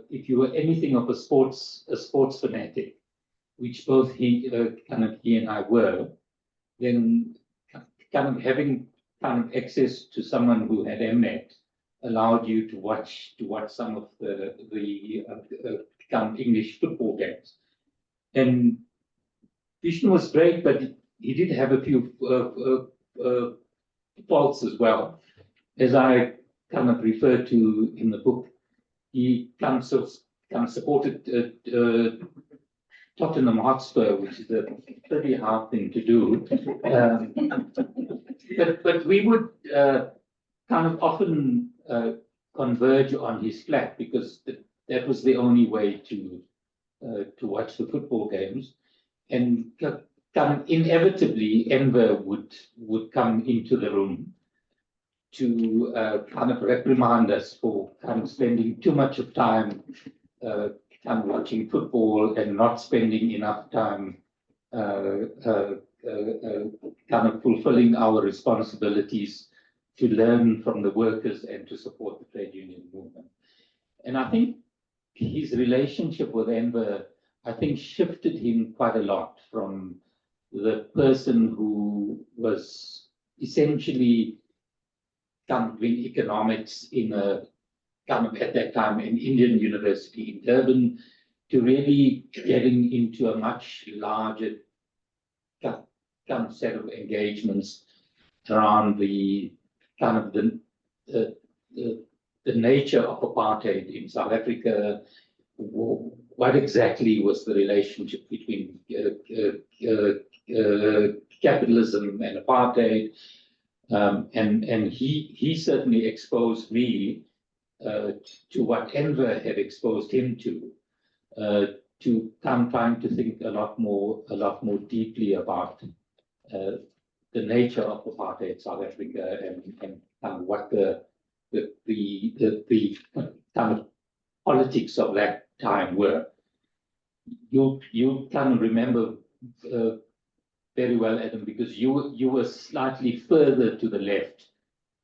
anything of a sports fanatic, which both he and I were, then kind of having kind of access to someone who had Mnet allowed you to watch some of the kind of English football games. And Vishnu was great, but he did have a few faults as well, as I kind of referred to in the book. He kind of supported Tottenham Hotspur, which is a pretty hard thing to do. But we would kind of often converge on his flat, because that was the only way to watch the football games. And kind of inevitably, Enver would come into the room to kind of reprimand us for kind of spending too much of time kind of watching football and not spending enough time kind of fulfilling our responsibilities to learn from the workers and to support the trade union movement. And I think his relationship with Enver, I think, shifted him quite a lot from the person who was essentially kind of doing economics in a kind of at that time an Indian university in Durban, to really getting into a much larger kind of set of engagements around the kind of the nature of apartheid in South Africa. What exactly was the relationship between capitalism and apartheid? And he certainly exposed me to what Enver had exposed him to to come trying to think a lot more deeply about the nature of apartheid South Africa and what the kind of politics of that time were. You can remember very well, Adam, because you were slightly further to the left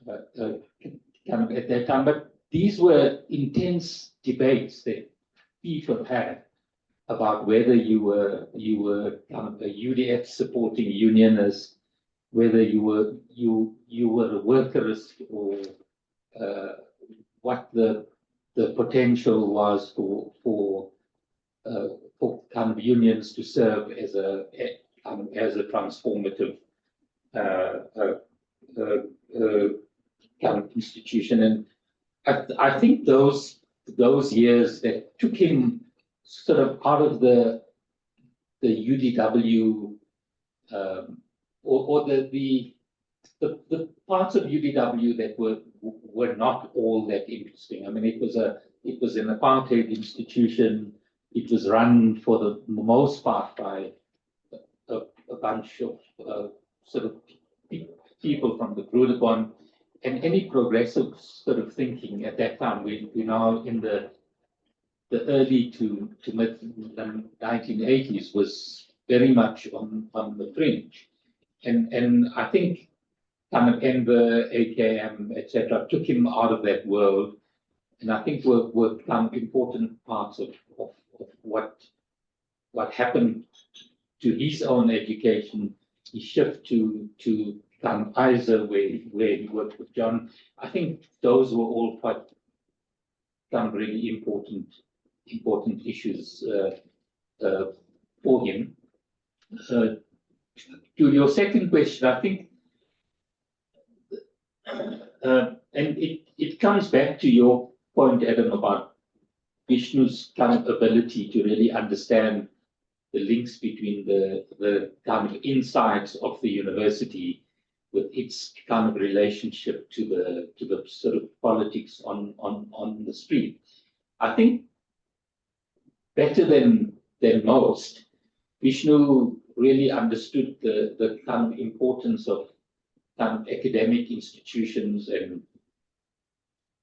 kind of at that time. But these were intense debates that people had about whether you were kind of a UDF supporting unionist, whether you were a workerist, or what the potential was for kind of unions to serve as a transformative kind of institution. And I think those years that took him sort of out of the UDW or the parts of UDW that were not all that interesting. I mean, it was an apartheid institution. It was run for the most part by a bunch of sort of people from the Broederbond, and any progressive sort of thinking at that time. We're now in the early to mid 1980s was very much on the fringe, and I think kind of Enver, AKM, etc., took him out of that world, and I think were kind of important parts of what happened to his own education. He shifted to kind of Isa, where he worked with John. I think those were all quite kind of really important issues for him. To your second question, I think, and it comes back to your point, Adam, about Vishnu's kind of ability to really understand the links between the kind of insides of the university with its kind of relationship to the sort of politics on the street. I think better than most, Vishnu really understood the kind of importance of kind of academic institutions and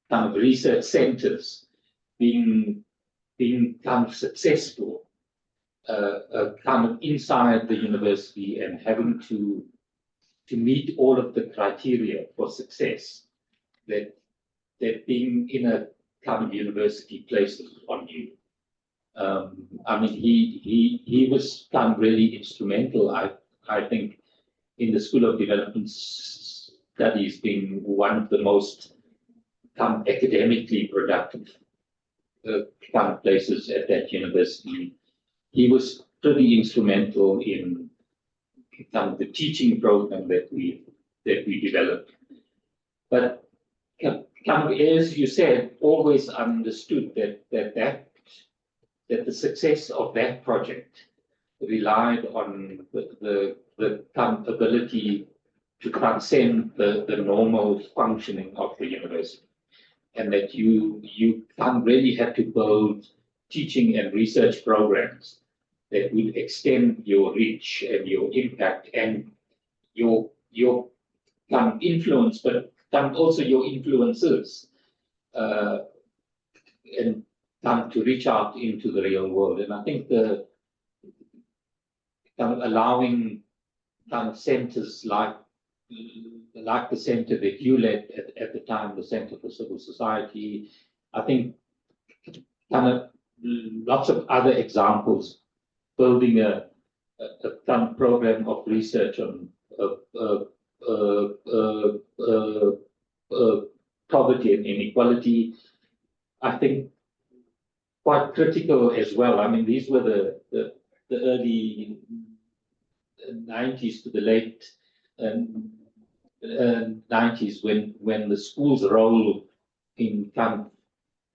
kind of research centers being kind of successful kind of inside the university and having to meet all of the criteria for success that being in a kind of university places on you. I mean, he was kind of really instrumental, I think, in the School of Development Studies being one of the most kind of academically productive kind of places at that university. He was pretty instrumental in kind of the teaching program that we developed. But kind of, as you said, always understood that the success of that project relied on the kind of ability to transcend the normal functioning of the university, and that you really had to build teaching and research programs that would extend your reach and your impact and your kind of influence, but also your influences, and come to reach out into the real world. And I think the kind of allowing kind of centers like the center that you led at the time, the Center for Civil Society, I think kind of lots of other examples, building a kind of program of research on poverty and inequality, I think quite critical as well. I mean, these were the early 90s to the late 90s when the school's role in kind of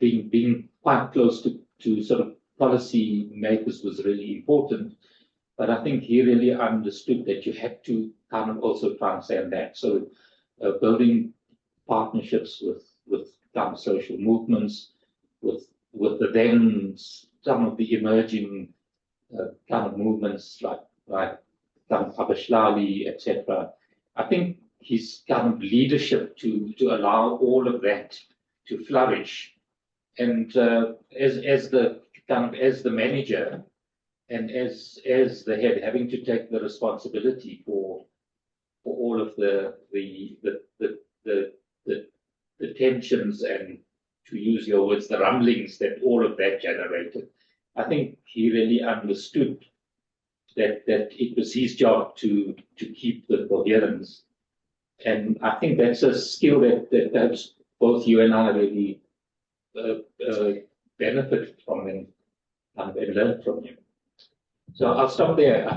being quite close to sort of policy makers was really important. But I think he really understood that you had to kind of also transcend that. So building partnerships with kind of social movements, with the then some of the emerging kind of movements like kind of Padayachee, etc. I think his kind of leadership to allow all of that to flourish, and as the manager and as the head, having to take the responsibility for all of the tensions and, to use your words, the rumblings that all of that generated. I think he really understood that it was his job to keep the coherence. And I think that's a skill that perhaps both you and I really benefited from and learned from him. So I'll stop there.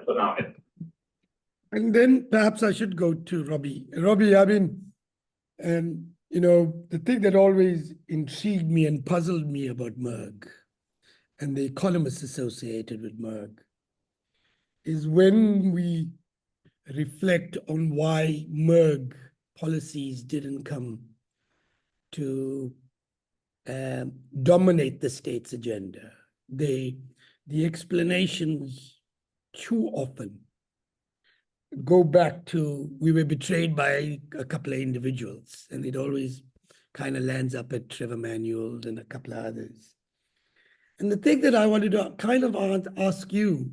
For now. And then perhaps I should go to Robbie. Robbie, I mean, you know, the thing that always intrigued me and puzzled me about Merg and the economists associated with Merg is when we reflect on why Merg policies didn't come to dominate the state's agenda. The explanations too often go back to we were betrayed by a couple of individuals, and it always kind of lands up at Trevor Manuel and a couple of others. And the thing that I wanted to kind of ask you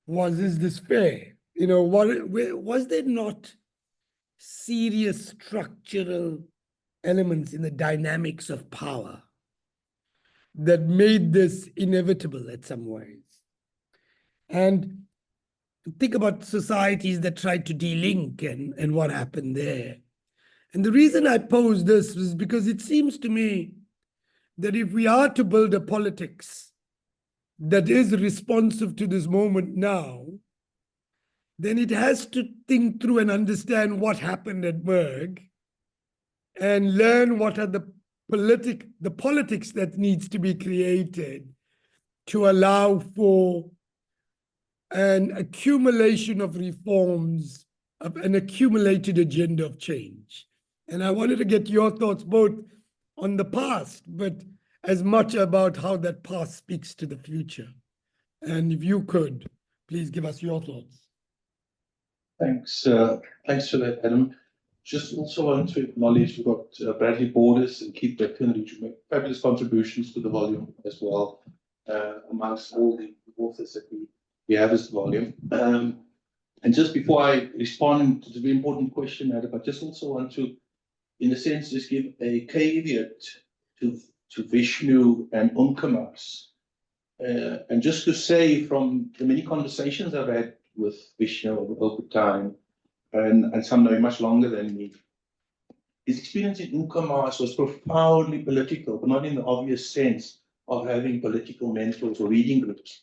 was, is this fair? You know, was there not serious structural elements in the dynamics of power that made this inevitable at some ways? And think about societies that tried to de-link and what happened there. And the reason I pose this was because it seems to me that if we are to build a politics that is responsive to this moment now, then it has to think through and understand what happened at Merg and learn what are the politics that needs to be created to allow for an accumulation of reforms, of an accumulated agenda of change. And I wanted to get your thoughts both on the past, but as much about how that past speaks to the future. And if you could, please give us your thoughts. Thanks. Thanks for that, Adam. Just also want to acknowledge we've got Bradley Borders and Keith Beckenridge who make fabulous contributions to the volume as well, amongst all the authors that we have this volume. And just before I respond to the very important question, Adam, I just also want to, in a sense, just give a caveat to Vishnu and Umkamas. And just to say from the many conversations I've had with Vishnu over time, and some know much longer than me, his experience in Umkamas was profoundly political, but not in the obvious sense of having political mentors or reading groups.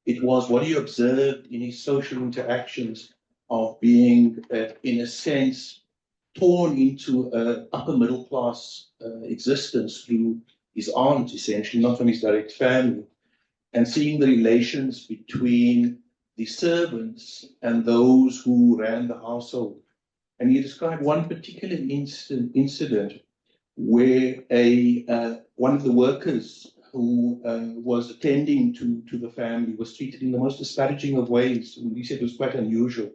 It was what he observed in his social interactions of being, in a sense, torn into an upper middle class existence through his aunt, essentially, not from his direct family, and seeing the relations between the servants and those who ran the household. And he described one particular incident where one of the workers who was attending to the family was treated in the most disparaging of ways. And he said it was quite unusual.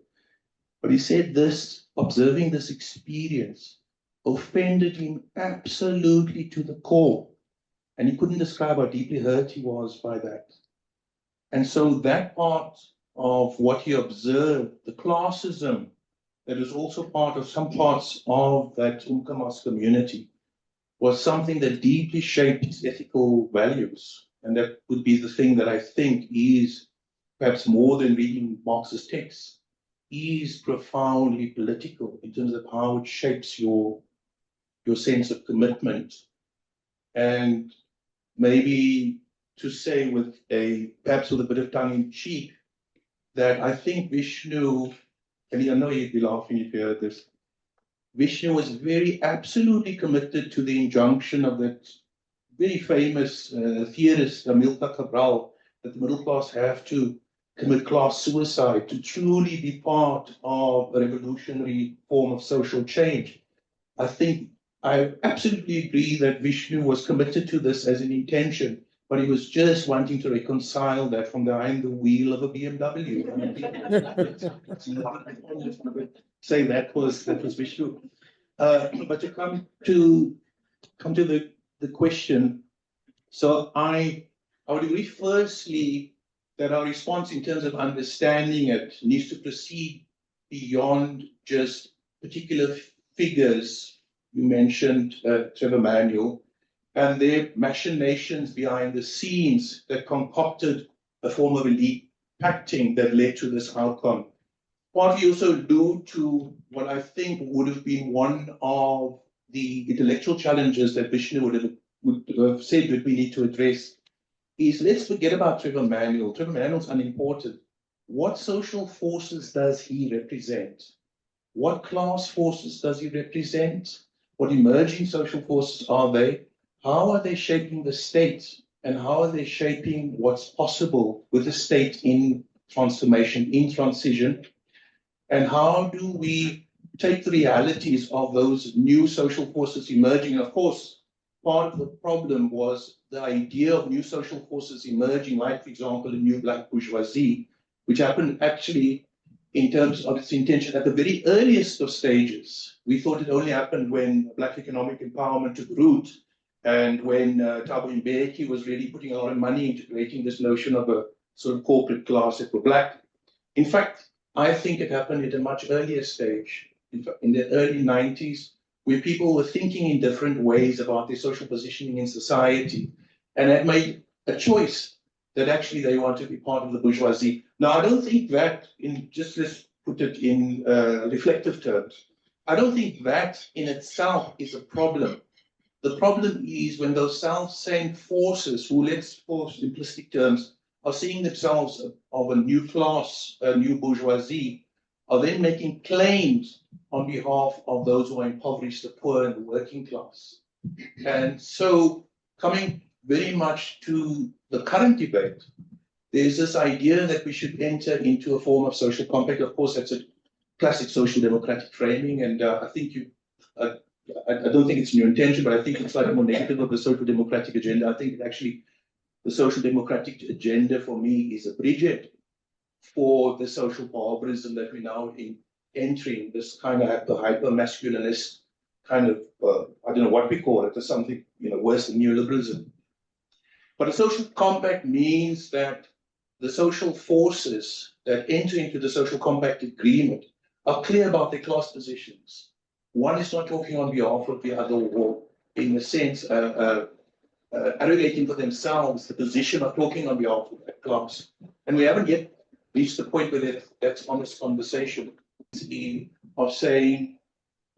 But he said this, observing this experience, offended him absolutely to the core. And he couldn't describe how deeply hurt he was by that. And so that part of what he observed, the classism that is also part of some parts of that Umkamas community, was something that deeply shaped his ethical values. And that would be the thing that I think is, perhaps more than reading Marx's texts, is profoundly political in terms of how it shapes your sense of commitment. And maybe to say with perhaps with a bit of tongue in cheek, that I think Vishnu, and I know you'd be laughing if you heard this, Vishnu was very absolutely committed to the injunction of that very famous theorist, Amilcar Cabral, that the middle class have to commit class suicide to truly be part of a revolutionary form of social change. I think I absolutely agree that Vishnu was committed to this as an intention, but he was just wanting to reconcile that from behind the wheel of a BMW. Say that was Vishnu. But to come to the question, so I would agree firstly that our response in terms of understanding it needs to proceed beyond just particular figures. You mentioned Trevor Manuel and their machinations behind the scenes that concocted a form of elite pacting that led to this outcome. Partly also due to what I think would have been one of the intellectual challenges that Vishnu would have said that we need to address is let's forget about Trevor Manuel. Trevor Manuel's unimportant. What social forces does he represent? What class forces does he represent? What emerging social forces are they? How are they shaping the state? And how are they shaping what's possible with the state in transformation, in transition? And how do we take the realities of those new social forces emerging? And of course, part of the problem was the idea of new social forces emerging, like, for example, a new black bourgeoisie, which happened actually in terms of its intention at the very earliest of stages. We thought it only happened when black economic empowerment took root and when Thabo Mbeki was really putting a lot of money into creating this notion of a sort of corporate class that were black. In fact, I think it happened at a much earlier stage, in the early 90s, where people were thinking in different ways about their social positioning in society and had made a choice that actually they want to be part of the bourgeoisie. Now, I don't think that, let's put it in reflective terms, I don't think that in itself is a problem. The problem is when those self-same forces, who, let's for simplistic terms, are seeing themselves of a new class, a new bourgeoisie, are then making claims on behalf of those who are impoverished, the poor and the working class. And so, coming very much to the current debate, there's this idea that we should enter into a form of social compact. Of course, that's a classic social democratic framing, and I think I don't think it's in your intention, but I think it's slightly more negative of the social democratic agenda. I think it actually, the social democratic agenda for me is a bridgehead for the social barbarism that we're now entering, this kind of the hyper-masculinist kind of, I don't know what we call it, there's something worse than neoliberalism. But a social compact means that the social forces that enter into the social compact agreement are clear about their class positions. One is not talking on behalf of the other, or in a sense, arrogating for themselves the position of talking on behalf of that class. And we haven't yet reached the point where that's honest conversation of saying,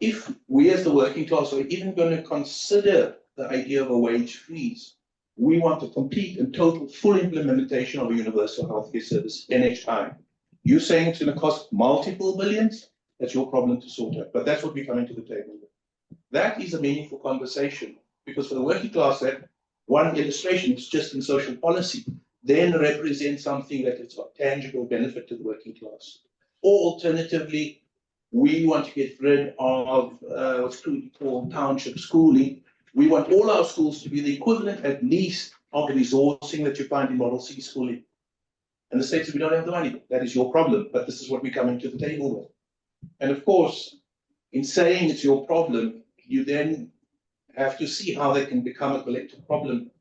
if we as the working class are even going to consider the idea of a wage freeze, we want a complete and total full implementation of a universal healthcare service, NHI. You're saying it's going to cost multiple billions? That's your problem to sort out. But that's what we're coming to the table with. That is a meaningful conversation, because for the working class, that one illustration is just in social policy, then represents something that is of tangible benefit to the working class. Or alternatively, we want to get rid of what's called township schooling. We want all our schools to be the equivalent, at least, of the resourcing that you find in Model C schooling. And the state says, we don't have the money. That is your problem, but this is what we're coming to the table with. And of course, in saying it's your problem, you then have to see how they can become a collective problem.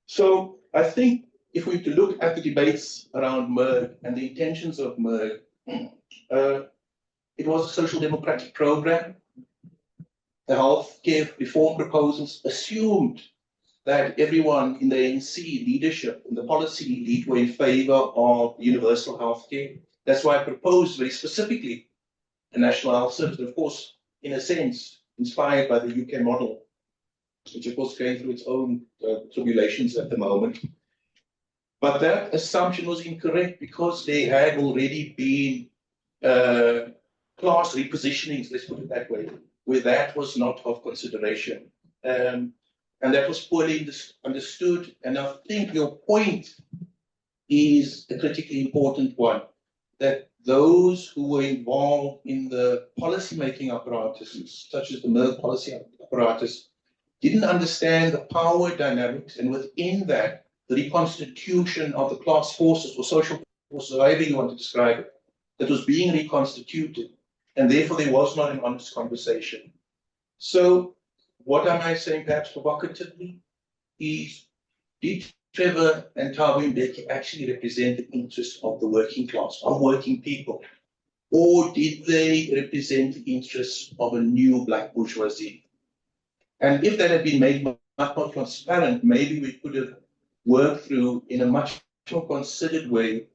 So I think if we were to look at the debates around MERG and the intentions of MERG, it was a social democratic program. The healthcare reform proposals assumed that everyone in the ANC leadership and the policy elite were in favor of universal healthcare. That's why I proposed very specifically a national health service, of course, in a sense, inspired by the UK model, which of course is going through its own tribulations at the moment. But that assumption was incorrect because there had already been class repositionings, let's put it that way, where that was not of consideration. And that was poorly understood. And I think your point is a critically important one, that those who were involved in the policy-making apparatuses, such as the Merck policy apparatus, didn't understand the power dynamics, and within that, the reconstitution of the class forces or social forces, however you want to describe it, that was being reconstituted, and therefore there was not an honest conversation. So, what am I saying perhaps provocatively? Is, did Trevor and Thabo Mbeki actually represent the interests of the working class, of working people? Or did they represent the interests of a new black bourgeoisie? And if that had been made much more transparent, maybe we could have worked through, in a much more considered way,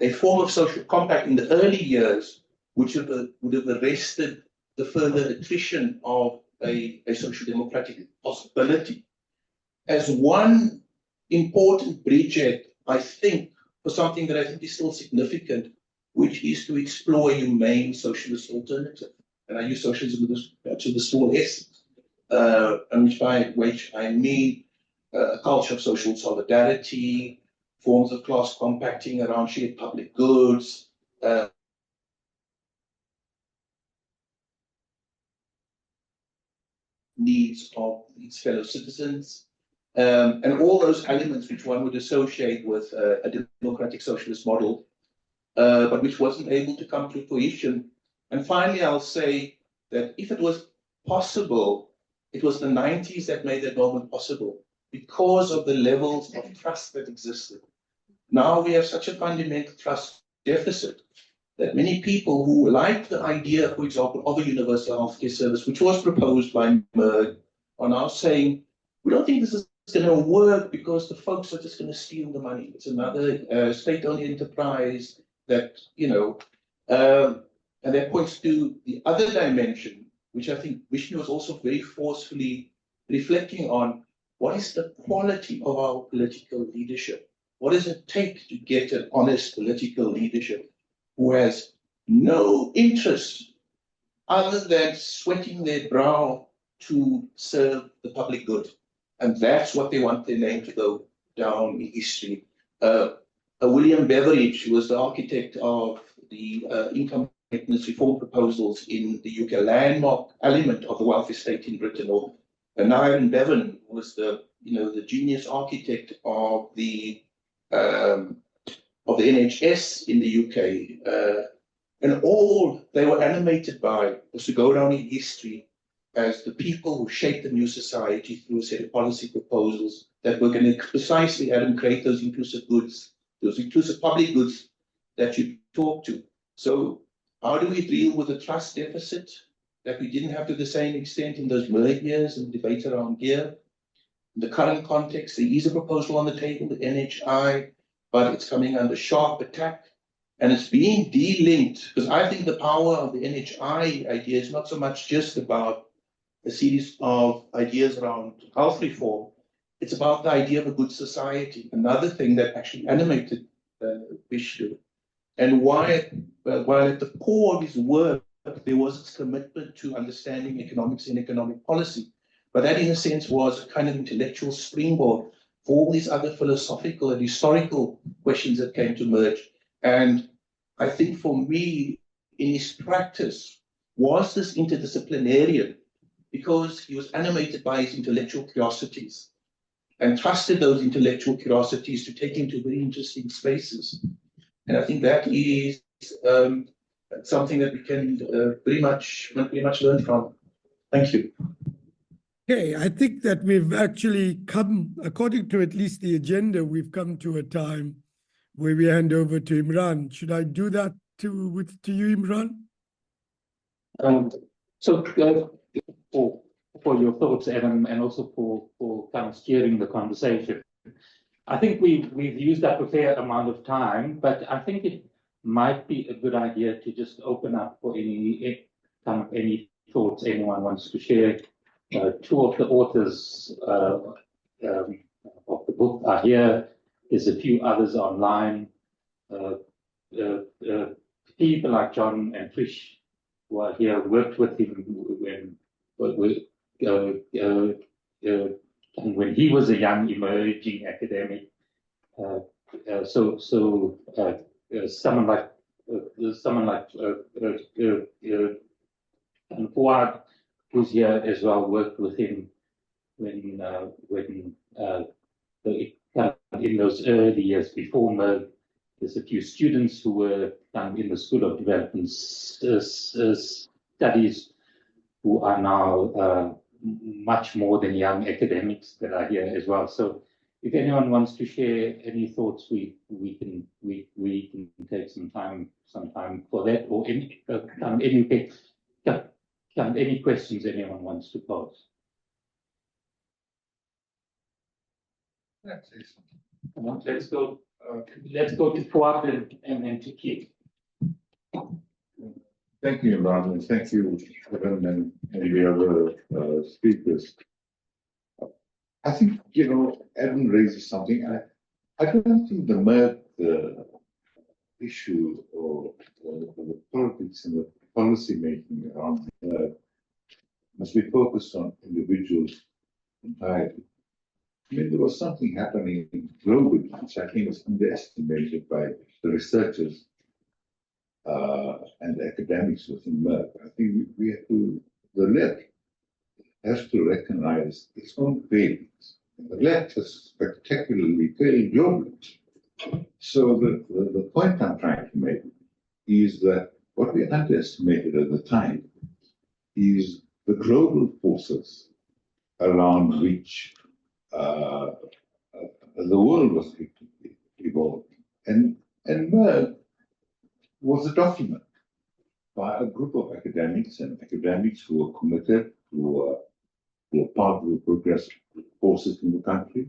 a form of social compact in the early years, which would have arrested the further attrition of a social democratic possibility. As one important bridgehead, I think, for something that I think is still significant, which is to explore a humane socialist alternative. And I use socialism to the small s, and by which I mean a culture of social solidarity, forms of class compacting around shared public goods, needs of its fellow citizens, and all those elements which one would associate with a democratic socialist model, but which wasn't able to come to fruition. And finally, I'll say that if it was possible, it was the 90s that made that moment possible because of the levels of trust that existed. Now we have such a fundamental trust deficit that many people who like the idea, for example, of a universal healthcare service, which was proposed by Merck, are now saying, we don't think this is going to work because the folks are just going to steal the money. It's another state-owned enterprise that, and that points to the other dimension, which I think Vishnu was also very forcefully reflecting on. What is the quality of our political leadership? What does it take to get an honest political leadership who has no interest other than sweating their brow to serve the public good? And that's what they want their name to go down in history. William Beveridge, who was the architect of the income maintenance reform proposals in the UK, landmark element of the welfare state in Britain, or Nairn Bevan was the genius architect of the NHS in the UK, and all they were animated by was to go down in history as the people who shaped the new society through a set of policy proposals that were going to precisely, Adam, create those inclusive goods, those inclusive public goods that you talk to. So how do we deal with the trust deficit that we didn't have to the same extent in those Merck years and debate around here? In the current context, there is a proposal on the table, the NHI, but it's coming under sharp attack. And it's being de-linked, because I think the power of the NHI idea is not so much just about a series of ideas around health reform. It's about the idea of a good society, another thing that actually animated Vishnu. And while at the core of his work, there was its commitment to understanding economics and economic policy. But that, in a sense, was a kind of intellectual springboard for all these other philosophical and historical questions that came to emerge. And I think for me, in his practice, was this interdisciplinarian because he was animated by his intellectual curiosities and trusted those intellectual curiosities to take him to very interesting spaces. And I think that is something that we can pretty much learn from. Thank you. Okay, I think that we've actually come, according to at least the agenda, we've come to a time where we hand over to Imran. Should I do that to you, Imran? For your thoughts, Adam, and also for kind of steering the conversation. I think we've used up a fair amount of time, but I think it might be a good idea to just open up for any thoughts anyone wants to share. Two of the authors of the book are here. There's a few others online. People like John and Trish who are here worked with him when he was a young emerging academic. Someone like someone like and Fuad, who's here as well, worked with him when in those early years before Merck. There's a few students who were in the School of Development Studies who are now much more than young academics that are here as well. So if anyone wants to share any thoughts, we can take some time for that, or any questions anyone wants to pose. Come on, let's go to Fuad and then to Keith. Thank you, Imran, and thank you, Evan, and the other speakers. I think, Evan raises something. I don't think the Merck issue or the politics and the policy making around must be focused on individuals entirely. I mean, there was something happening globally, which I think was underestimated by the researchers and the academics within Merck. I think the left has to recognize its own failings. The left has spectacularly failed globally. So the point I'm trying to make is that what we underestimated at the time is the global forces around which the world was evolving. And Merck was a document by a group of academics who were committed, who were part of the progressive forces in the country.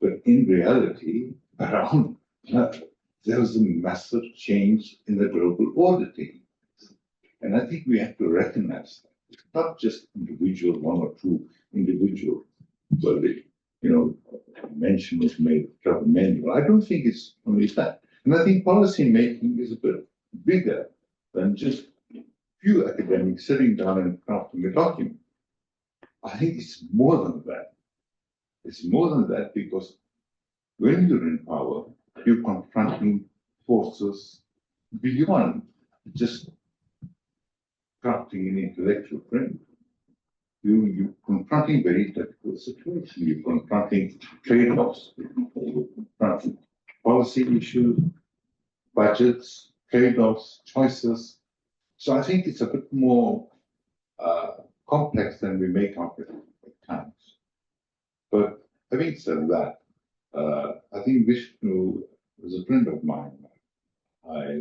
But in reality, around there was a massive change in the global order taking place. And I think we have to recognize that. It's not just one or two individuals. Well, mention was made of Trevor Manuel. I don't think it's only that. And I think policy making is a bit bigger than just few academics sitting down and crafting a document. I think it's more than that. It's more than that because when you're in power, you're confronting forces beyond just crafting an intellectual framework. You're confronting very difficult situations. You're confronting trade-offs. You're confronting policy issues, budgets, trade-offs, choices. So I think it's a bit more complex than we make out at times. But having said that, I think Vishnu was a friend of mine. I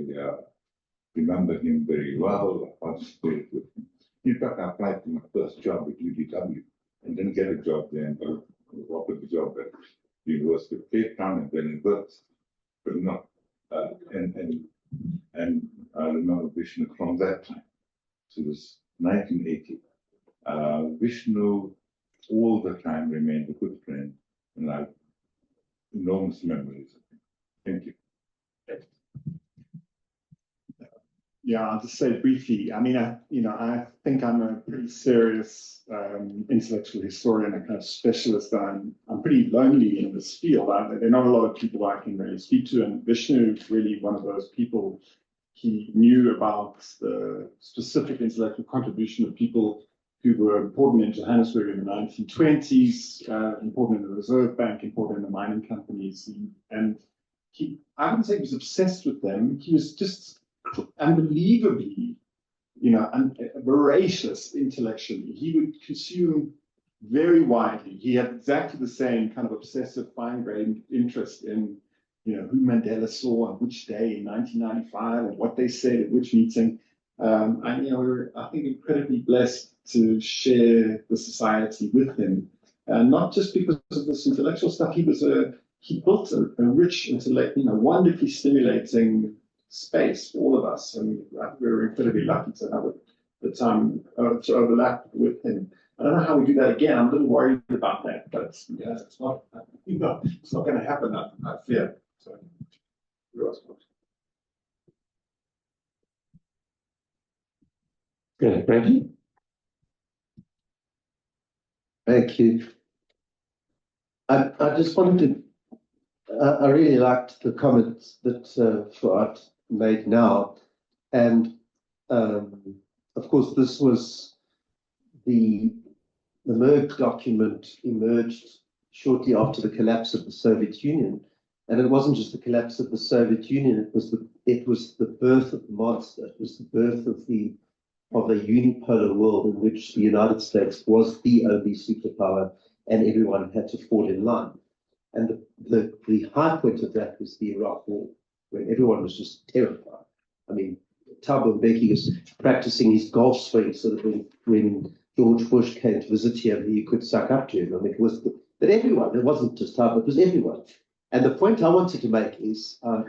remember him very well. I participated with him. In fact, I applied for my first job at UDW and didn't get a job there, and I was offered the job at the University of Cape Town and then in Berks, but not. And I remember Vishnu from that time. So it was 1980. Vishnu all the time remained a good friend, and I have enormous memories of him. Thank you. Yeah, I'll just say briefly. I mean, I think I'm a pretty serious intellectual historian, a kind of specialist. I'm pretty lonely in this field. There are not a lot of people I can really speak to, and Vishnu is really one of those people. He knew about the specific intellectual contribution of people who were important in Johannesburg in the 1920s, important in the Reserve Bank, important in the mining companies, and I wouldn't say he was obsessed with them. He was just unbelievably, voracious intellectually. He would consume very widely. He had exactly the same kind of obsessive, fine-grained interest in, who Mandela saw on which day in 1995 and what they said at which meeting. We're, I think, incredibly blessed to share the society with him, not just because of this intellectual stuff. He built a rich intellect, wonderfully stimulating space for all of us, and we're incredibly lucky to have the time to overlap with him. I don't know how we do that again. I'm a little worried about that, but yeah, it's not going to happen. I fear. So, Good, Brady. Thank you. I just wanted to, I really liked the comments that Fuad made now. And of course, this was the Merck document emerged shortly after the collapse of the Soviet Union. And it wasn't just the collapse of the Soviet Union, it was the birth of the monster. It was the birth of a unipolar world in which the United States was the only superpower and everyone had to fall in line. And the high point of that was the Iraq War, where everyone was just terrified. I mean, Thabo Mbeki was practicing his golf swing so that when George Bush came to visit him, he could suck up to him. I mean, but everyone, it wasn't just Thabo, it was everyone. And the point I wanted to make is I'm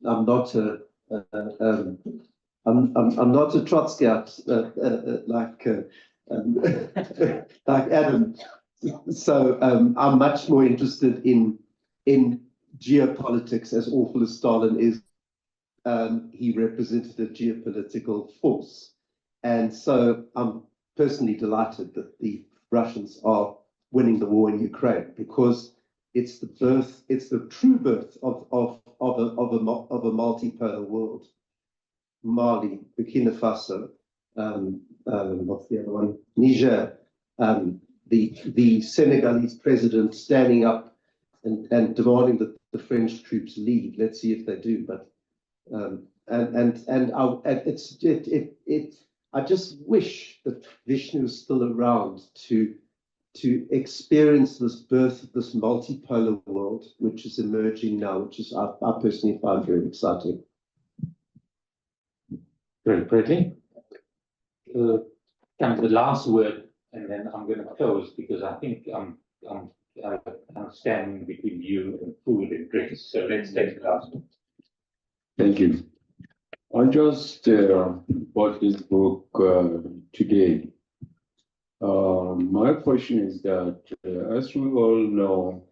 not a Trotskyite like Adam. So I'm much more interested in geopolitics. As awful as Stalin is, he represented a geopolitical force. And so I'm personally delighted that the Russians are winning the war in Ukraine, because it's the true birth of a multipolar world. Mali, Burkina Faso, what's the other one? Niger, the Senegalese president standing up and demanding that the French troops leave. Let's see if they do. But I just wish that Vishnu is still around to experience this birth of this multipolar world, which is emerging now, which is I personally find very exciting. Very pretty. Comes the last word, and then I'm going to close, because I think I'm standing between you and food and drinks. So let's take the last one. Thank you. I just bought this book today. My question is that, as we all know,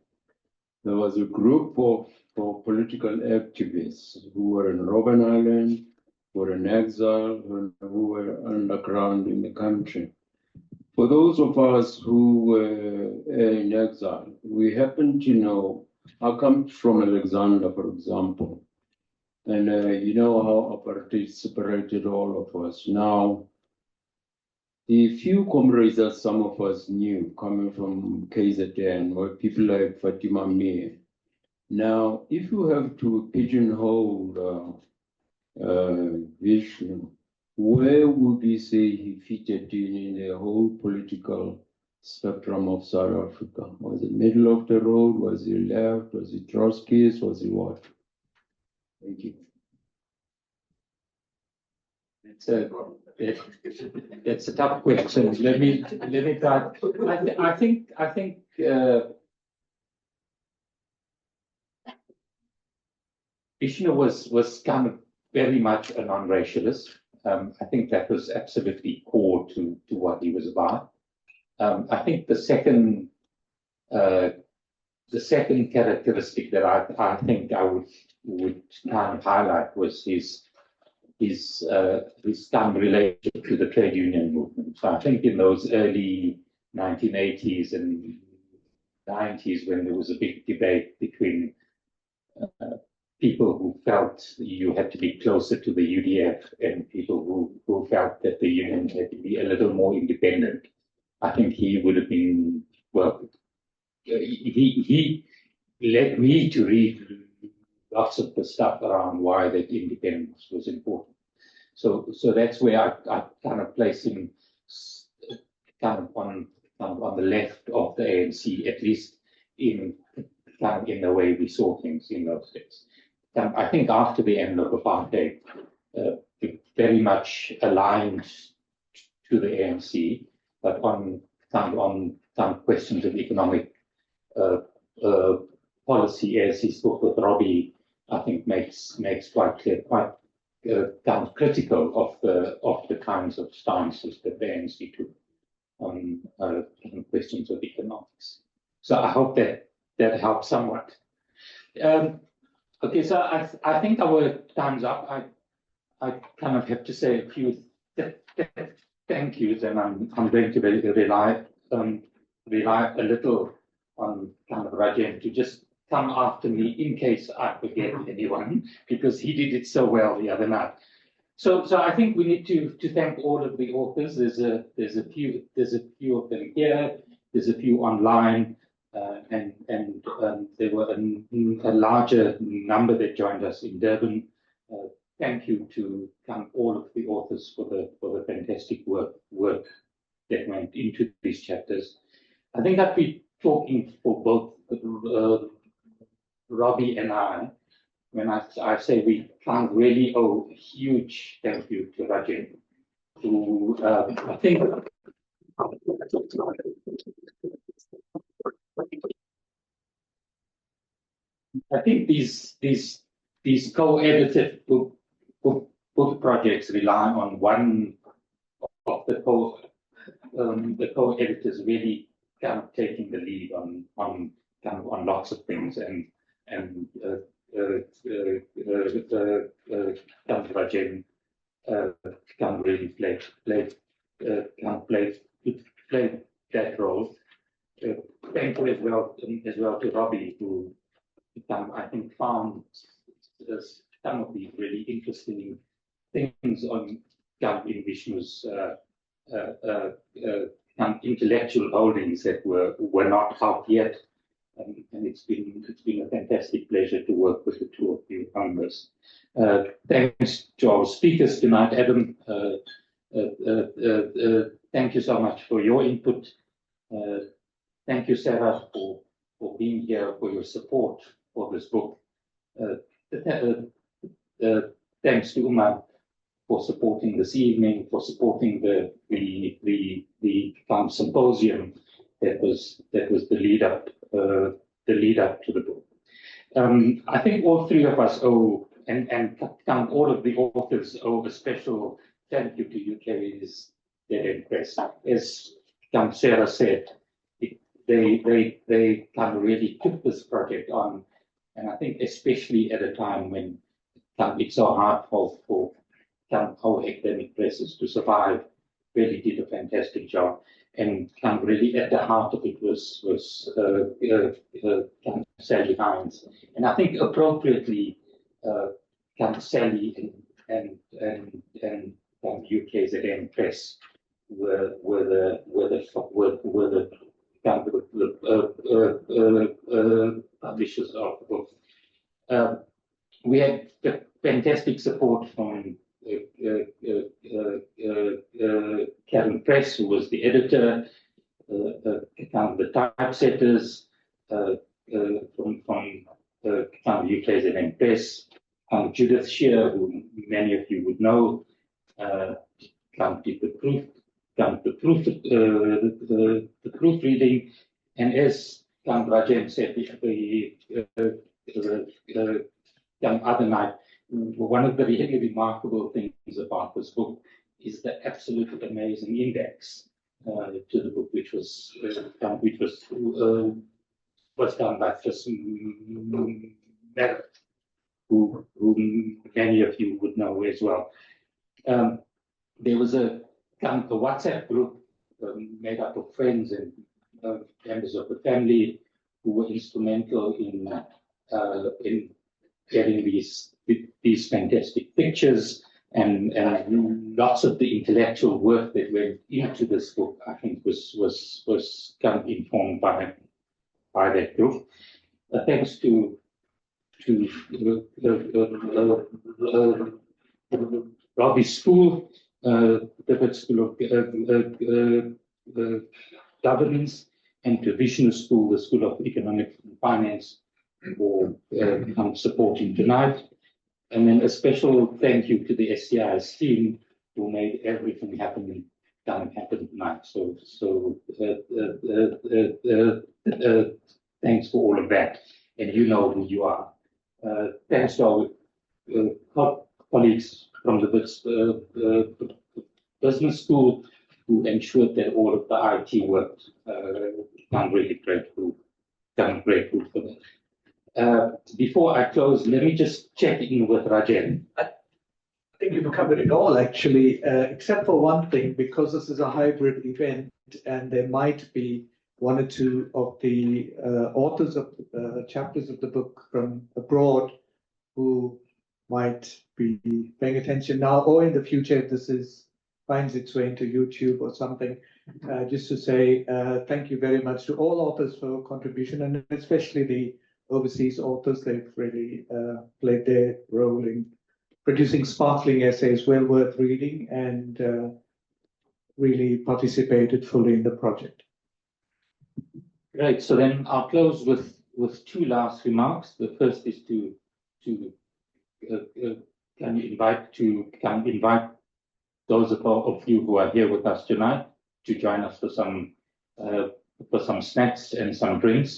there was a group of political activists who were in Robben Island, who were in exile, who were underground in the country. For those of us who were in exile, we happen to know, I come from Alexander, for example, and you know how apartheid separated all of us. Now, the few comrades that some of us knew coming from KZN were people like Fatima Mir. Now, if you have to pigeonhole Vishnu, where would you say he fitted in the whole political spectrum of South Africa? Was it middle of the road? Was he left? Was he Trotskyist? Was he what? Thank you. It's a tough question. Let me try. I think Vishnu was kind of very much a non-racialist. I think that was absolutely core to what he was about. I think the second characteristic that I think I would kind of highlight was his kind of relationship to the trade union movement. So I think in those early 1980s and 90s, when there was a big debate between people who felt you had to be closer to the UDF and people who felt that the union had to be a little more independent, I think he would have been, well, he led me to read lots of the stuff around why that independence was important. So that's where I kind of place him kind of on the left of the ANC, at least in the way we saw things in those days. I think after the end of apartheid, very much aligned to the ANC, but on questions of economic policy, as he spoke with Robbie, I think makes quite clear, quite kind of critical of the kinds of stances that the ANC took on questions of economics. So I hope that helps somewhat. Okay, so I think our time's up. I kind of have to say a few thank yous, and I'm going to rely a little on kind of Rajan to just come after me in case I forget anyone, because he did it so well the other night. So I think we need to thank all of the authors. There's a few of them here. There's a few online, and there were a larger number that joined us in Durban. Thank you to all of the authors for the fantastic work that went into these chapters. I think I'd be talking for both Robbie and I when I say we can't really owe a huge thank you to Rajan, who I think these co-edited book projects rely on one of the co-editors really taking the lead on lots of things, and Rajan really play that role. Thank you as well to Robbie, who I think found some of these really interesting things on in Vishnu's intellectual holdings that were not out yet, and it's been a fantastic pleasure to work with the two of you on this. Thanks to our speakers tonight, Adam. Thank you so much for your input. Thank you, Sarah, for being here, for your support for this book. Thanks to Uma for supporting this evening, for supporting the symposium that was the lead up to the book. I think all three of us owe, and all of the authors owe a special thank you to UK's Dead Press. As Sarah said, they really took this project on, and I think especially at a time when it's so hard for whole academic presses to survive, really did a fantastic job. And really at the heart of it was Sally Hines, and I think appropriately Sally and UKZN Press were the publishers of the book. We had fantastic support from Karen Press, who was the editor, the typesetters from UKZN Press, Judith Shear, who many of you would know, did the proofreading, and as Rajan said the other night, one of the really remarkable things about this book is the absolute amazing index to the book, which was done by Vishnu, who many of you would know as well. There was a WhatsApp group made up of friends and members of the family who were instrumental in getting these fantastic pictures, and lots of the intellectual work that went into this book, I think, was informed by that group. Thanks to Robbie's school, the Pitt School of Governance, and to Vishnu School, the School of Economics and Finance, for supporting tonight. And then a special thank you to the SCIS team who made everything happen tonight. So thanks for all of that. And you know who you are. Thanks to our colleagues from the business school who ensured that all of the IT worked. I'm really grateful for that. Before I close, let me just check in with Rajan. I think you've covered it all, actually, except for one thing, because this is a hybrid event and there might be one or two of the authors of chapters of the book from abroad who might be paying attention now or in the future if this finds its way into YouTube or something, just to say thank you very much to all authors for contribution, and especially the overseas authors. They've really played their role in producing sparkling essays well worth reading and really participated fully in the project. Great. So then I'll close with two last remarks. The first is to invite those of you who are here with us tonight to join us for some snacks and some drinks,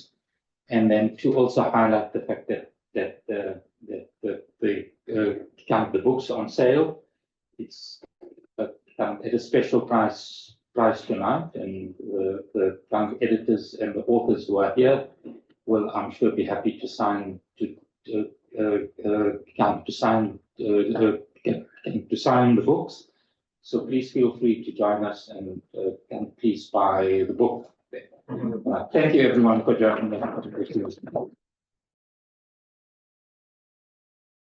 and then to also highlight the fact that the books on sale. It's at a special price tonight, and the editors and the authors who are here will, I'm sure, be happy to sign the books. So please feel free to join us and please buy the book. Thank you everyone for joining us.